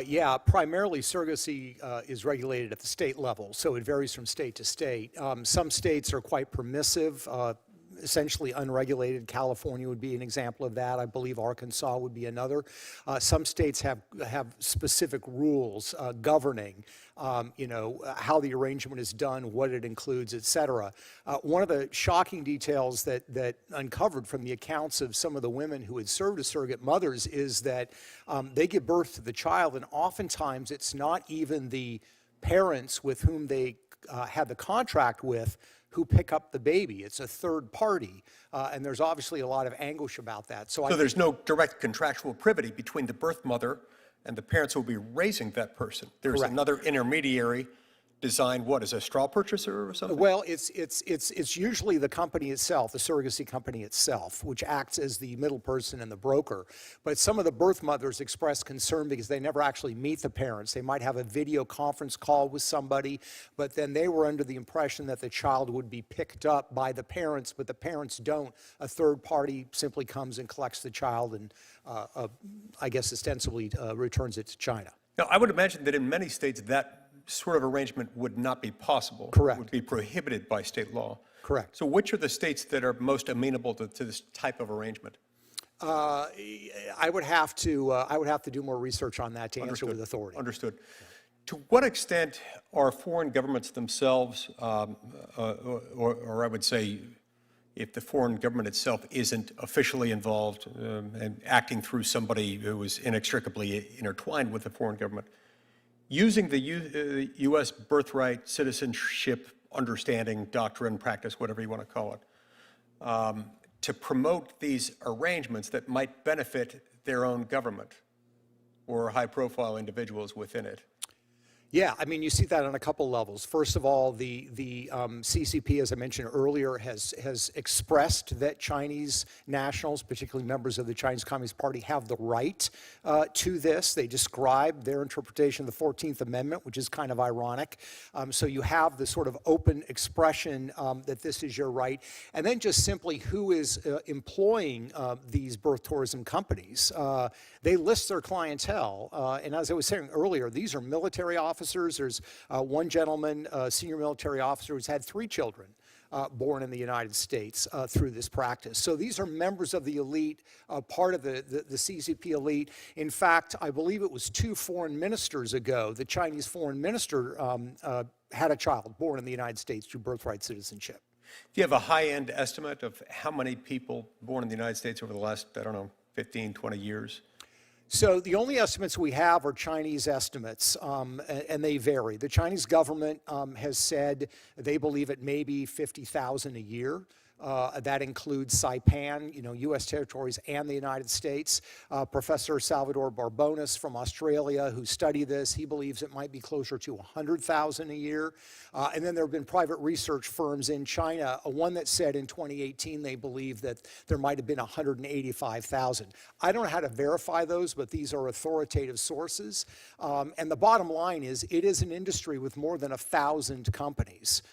Yeah, primarily surrogacy is regulated at the state level, so it varies from state to state. Some states are quite permissive, essentially unregulated. California would be an example of that. I believe Arkansas would be another. Some states have specific rules governing, how the arrangement is done, what it includes, et cetera. One of the shocking details that uncovered from the accounts of some of the women who had served as surrogate mothers is that they give birth to the child, and oftentimes it's not even the parents with whom they had the contract with who pick up the baby. It's a third party, and there's obviously a lot of anguish about that. So there's no direct contractual privity between the birth mother and the parents who will be raising that person. There's Correct. Another intermediary designed, what, as a straw purchaser or something? Well, it's usually the company itself, the surrogacy company itself, which acts as the middle person and the broker. But some of the birth mothers express concern because they never actually meet the parents. They might have a video conference call with somebody, but then they were under the impression that the child would be picked up by the parents, but the parents don't. A third party simply comes and collects the child and, I guess, ostensibly returns it to China. Now, I would imagine that in many states that sort of arrangement would not be possible. Correct. It would be prohibited by state law. Correct. So which are the states that are most amenable to this type of arrangement? I would have to do more research on that to answer with authority. Understood. To what extent are foreign governments themselves, or I would say, if the foreign government itself isn't officially involved and acting through somebody who is inextricably intertwined with the foreign government, using the U.S. Birthright Citizenship understanding, doctrine, practice, whatever you want to call it, to promote these arrangements that might benefit their own government or high-profile individuals within it? Yeah, I mean, you see that on a couple levels. First of all, the CCP, as I mentioned earlier, has expressed that Chinese nationals, particularly members of the Chinese Communist Party, have the right to this. They describe their interpretation of the 14th Amendment, which is kind of ironic. So you have the sort of open expression that this is your right. And then just simply who is employing these birth tourism companies. They list their clientele. And as I was saying earlier, these are military officers. There's one gentleman, a senior military officer, who's had 3 children born in the United States through this practice. So these are members of the elite, part of the CCP elite. In fact, I believe it was 2 foreign ministers ago, the Chinese foreign minister had a child born in the United States through birthright citizenship. Do you have a high-end estimate of how many people born in the United States over the last, I don't know, 15, 20 years? So the only estimates we have are Chinese estimates, and they vary. The Chinese government has said they believe it may be 50,000 a year. That includes Saipan, U.S. territories, and the United States. Professor Salvador Barbones from Australia, who studied this, he believes it might be closer to 100,000 a year. And then there have been private research firms in China, one that said in 2018 they believe that there might have been 185,000. I don't know how to verify those, but these are authoritative sources. And the bottom line is it is an industry with more than 1,000 companies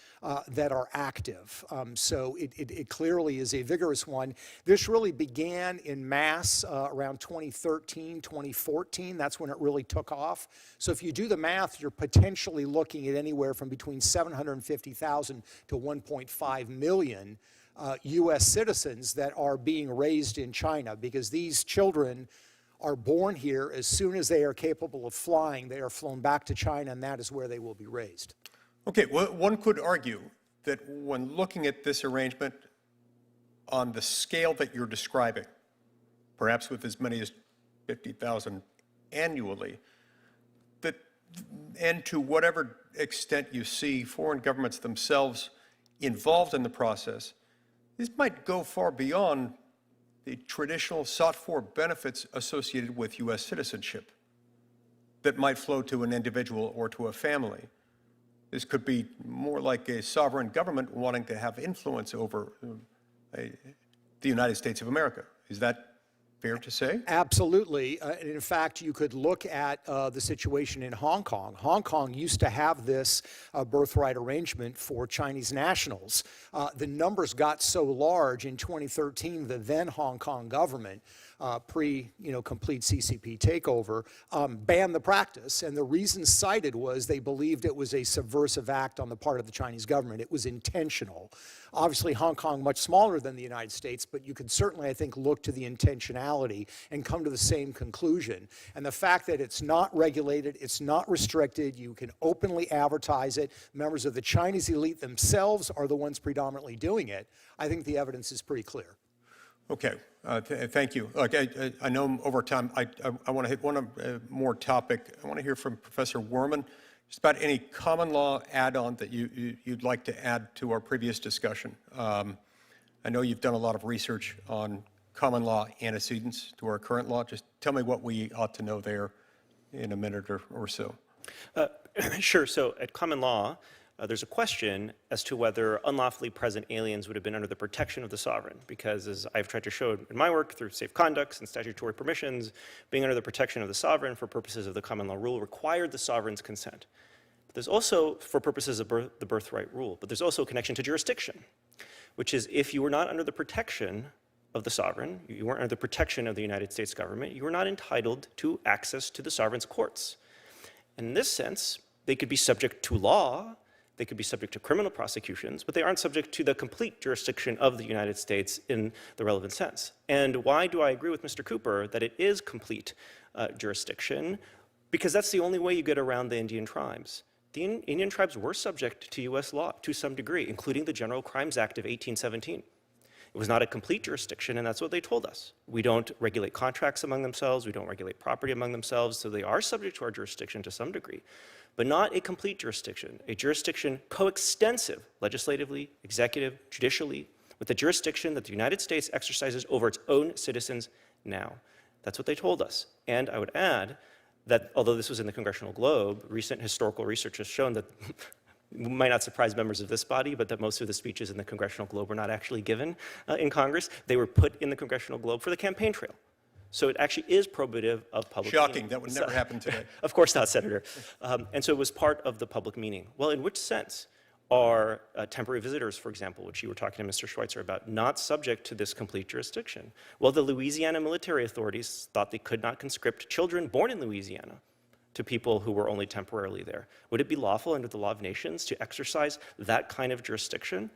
that are active. So it clearly is a vigorous one. This really began in mass around 2013, 2014. That's when it really took off. So if you do the math, you're potentially looking at anywhere from between 750,000 to 1.5 million U.S. citizens that are being raised in China, because these children are born here. As soon as they are capable of flying, they are flown back to China, and that is where they will be raised. Okay, well, one could argue that when looking at this arrangement on the scale that you're describing, perhaps with as many as 50,000 annually, that, and to whatever extent you see foreign governments themselves involved in the process, this might go far beyond the traditional sought-for benefits associated with U.S. citizenship that might flow to an individual or to a family. This could be more like a sovereign government wanting to have influence over the United States of America. Is that fair to say? Absolutely. And in fact, you could look at the situation in Hong Kong. Hong Kong used to have this birthright arrangement for Chinese nationals. The numbers got so large in 2013, the then Hong Kong government, complete CCP takeover, banned the practice. And the reason cited was they believed it was a subversive act on the part of the Chinese government. It was intentional. Obviously, Hong Kong much smaller than the United States, but you could certainly, I think, look to the intentionality and come to the same conclusion. And the fact that it's not regulated, it's not restricted, you can openly advertise it, members of the Chinese elite themselves are the ones predominantly doing it, I think the evidence is pretty clear. Okay, thank you. Look, I know over time, I want to hit one more topic. I want to hear from Professor Worman, just about any common law add-on that you'd like to add to our previous discussion. I know you've done a lot of research on common law antecedents to our current law. Just tell me what we ought to know there in a minute or so. Sure. So at common law, there's a question as to whether unlawfully present aliens would have been under the protection of the sovereign, because as I've tried to show in my work through safe conducts and statutory permissions, being under the protection of the sovereign for purposes of the common law rule required the sovereign's consent. But there's also, for purposes of the birthright rule, but there's also a connection to jurisdiction, which is if you were not under the protection of the sovereign, you weren't under the protection of the United States government, you were not entitled to access to the sovereign's courts. And in this sense, they could be subject to law, they could be subject to criminal prosecutions, but they aren't subject to the complete jurisdiction of the United States in the relevant sense. And why do I agree with Mr. Cooper that it is complete jurisdiction? Because that's the only way you get around the Indian tribes. The Indian tribes were subject to U.S. law to some degree, including the General Crimes Act of 1817. It was not a complete jurisdiction, and that's what they told us. We don't regulate contracts among themselves, we don't regulate property among themselves, so they are subject to our jurisdiction to some degree, but not a complete jurisdiction, a jurisdiction coextensive legislatively, executive, judicially, with the jurisdiction that the United States exercises over its own citizens now. That's what they told us. And I would add that although this was in the Congressional Globe, recent historical research has shown that might not surprise members of this body, but that most of the speeches in the Congressional Globe were not actually given in Congress. They were put in the Congressional Globe for the campaign trail. So it actually is probative of public Shocking, meaning. that would never happen today. Of course not, Senator. And so it was part of the public meaning. Well, in which sense are temporary visitors, for example, which you were talking to Mr. Schweitzer about, not subject to this complete jurisdiction? Well, the Louisiana military authorities thought they could not conscript children born in Louisiana to people who were only temporarily there. Would it be lawful under the law of nations to exercise that kind of jurisdiction?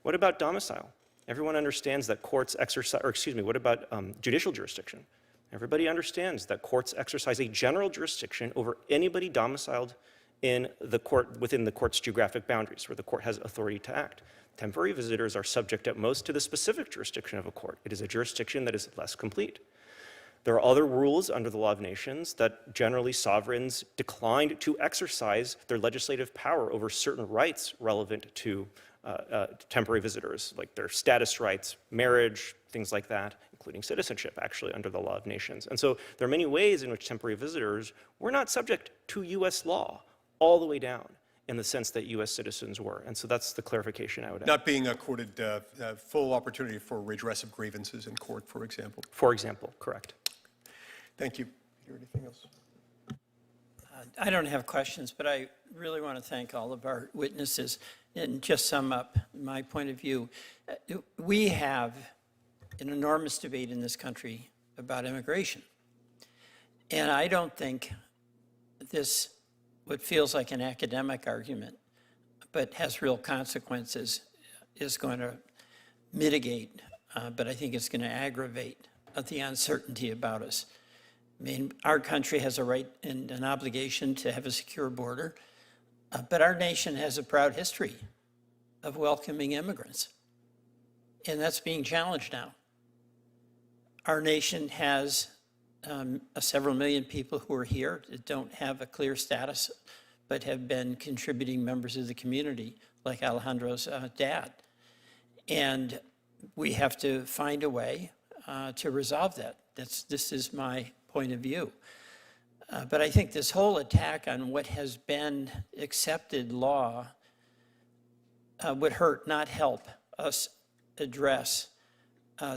What about domicile? Everyone understands that courts exercise, or excuse me, what about judicial jurisdiction? Everybody understands that courts exercise a general jurisdiction over anybody domiciled in the court, within the court's geographic boundaries, where the court has authority to act. Temporary visitors are subject at most to the specific jurisdiction of a court. It is a jurisdiction that is less complete. There are other rules under the law of nations that generally sovereigns declined to exercise their legislative power over certain rights relevant to temporary visitors, like their status rights, marriage, things like that, including citizenship, actually, under the law of nations. And so there are many ways in which temporary visitors were not subject to U.S. law all the way down in the sense that U.S. citizens were. And so that's the clarification I would add. Not being accorded full opportunity for redress of grievances in court, for example. For example, correct. Thank you. Peter, anything else? I don't have questions, but I really want to thank all of our witnesses and just sum up my point of view. We have an enormous debate in this country about immigration. And I don't think this, what feels like an academic argument, but has real consequences, is going to mitigate, but I think it's going to aggravate the uncertainty about us. I mean, our country has a right and an obligation to have a secure border, but our nation has a proud history of welcoming immigrants, and that's being challenged now. Our nation has several million people who are here that don't have a clear status, but have been contributing members of the community, like Alejandro's dad. And we have to find a way to resolve that. This is my point of view. But I think this whole attack on what has been accepted law would hurt, not help us address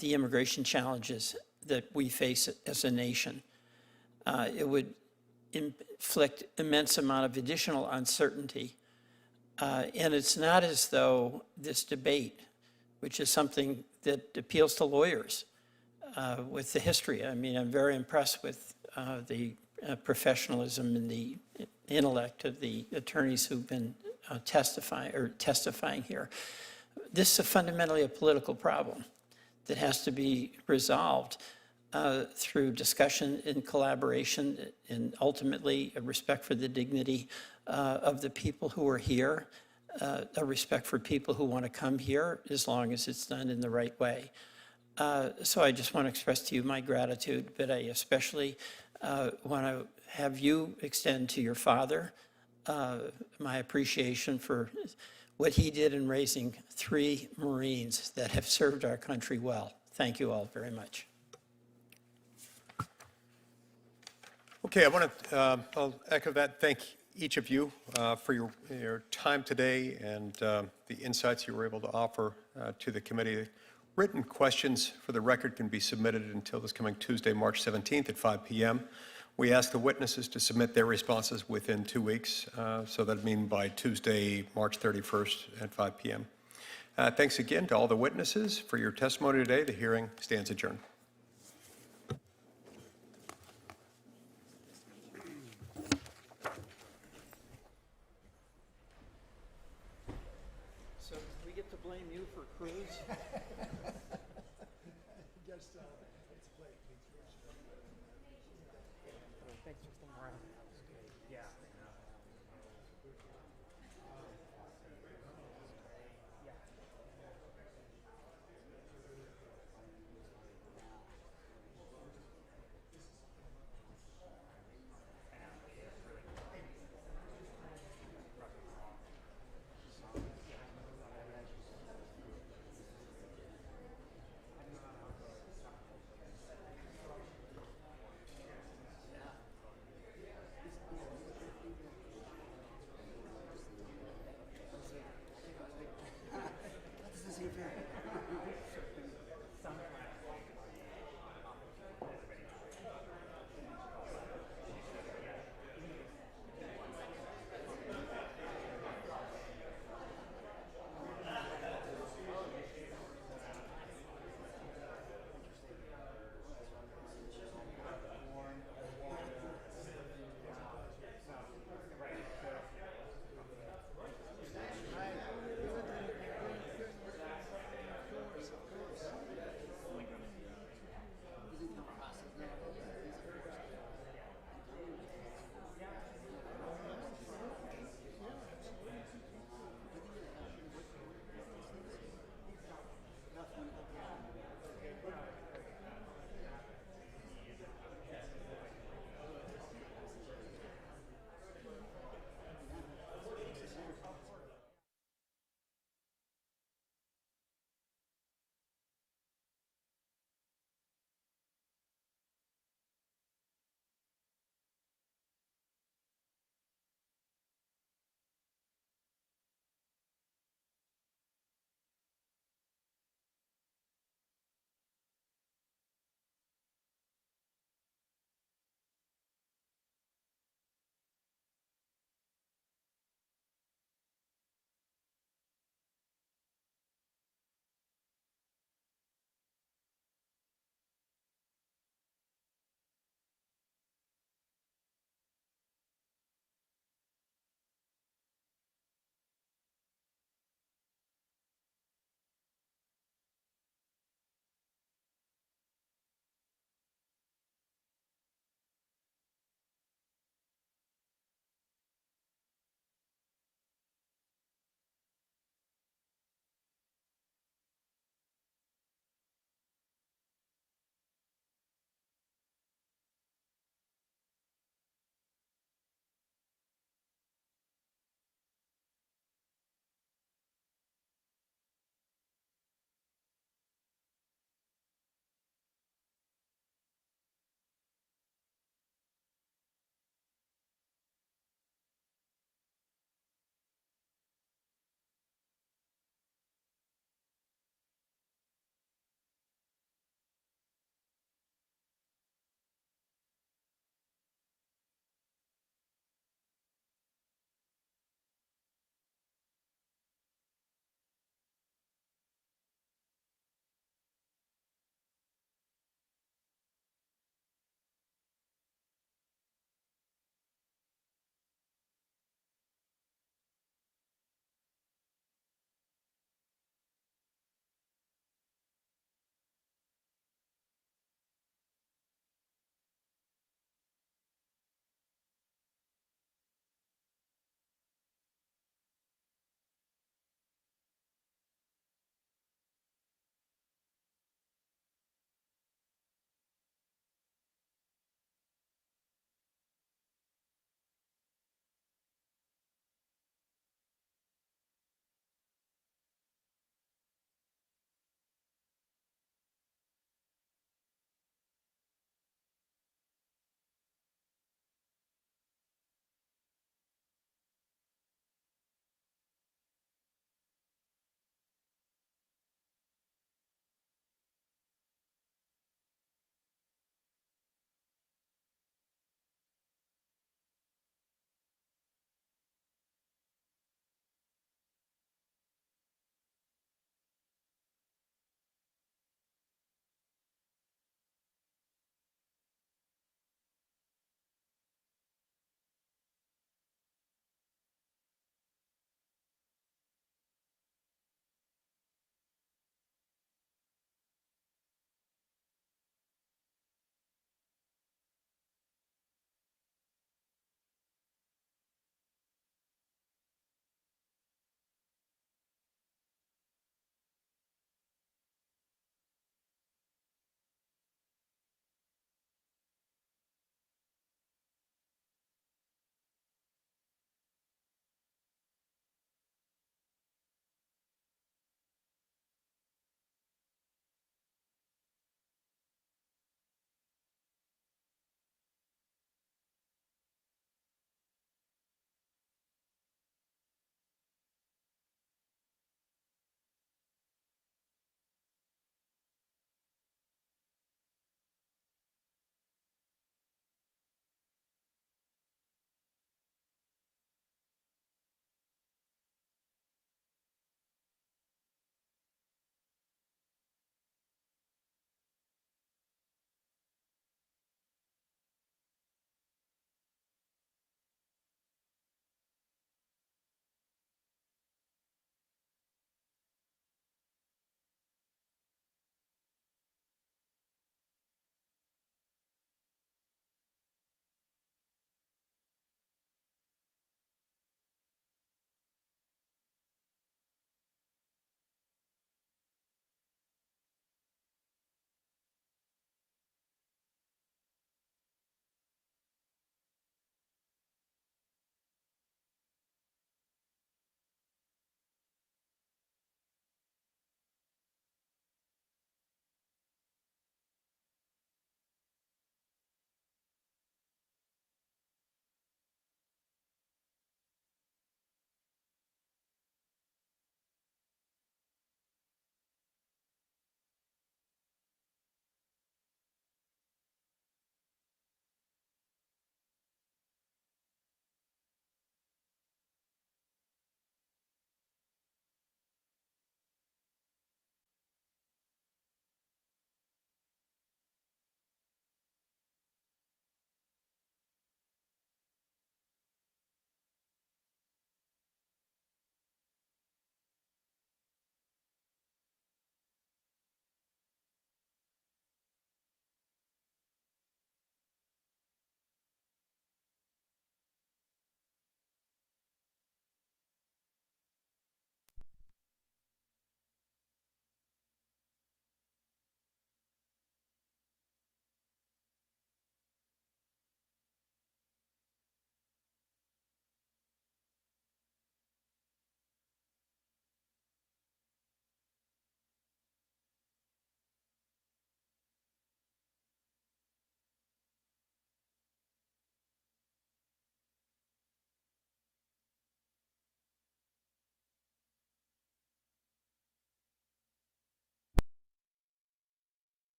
the immigration challenges that we face as a nation. It would inflict immense amount of additional uncertainty. And it's not as though this debate, which is something that appeals to lawyers with the history. I mean, I'm very impressed with the professionalism and the intellect of the attorneys who've been testifying here. This is fundamentally a political problem that has to be resolved through discussion and collaboration, and ultimately a respect for the dignity of the people who are here, a respect for people who want to come here, as long as it's done in the right way. So I just want to express to you my gratitude, but I especially want to have you extend to your father my appreciation for what he did in raising 3 Marines that have served our country well. Thank you all very much. Okay, I want to, I'll echo that. Thank each of you for your time today and the insights you were able to offer to the committee. Written questions for the record can be submitted until this coming Tuesday, March 17th at 5 p.m. We ask the witnesses to submit their responses within 2 weeks, so that means by Tuesday, March 31st at 5 p.m. Thanks again to all the witnesses for your testimony today. The hearing stands adjourned.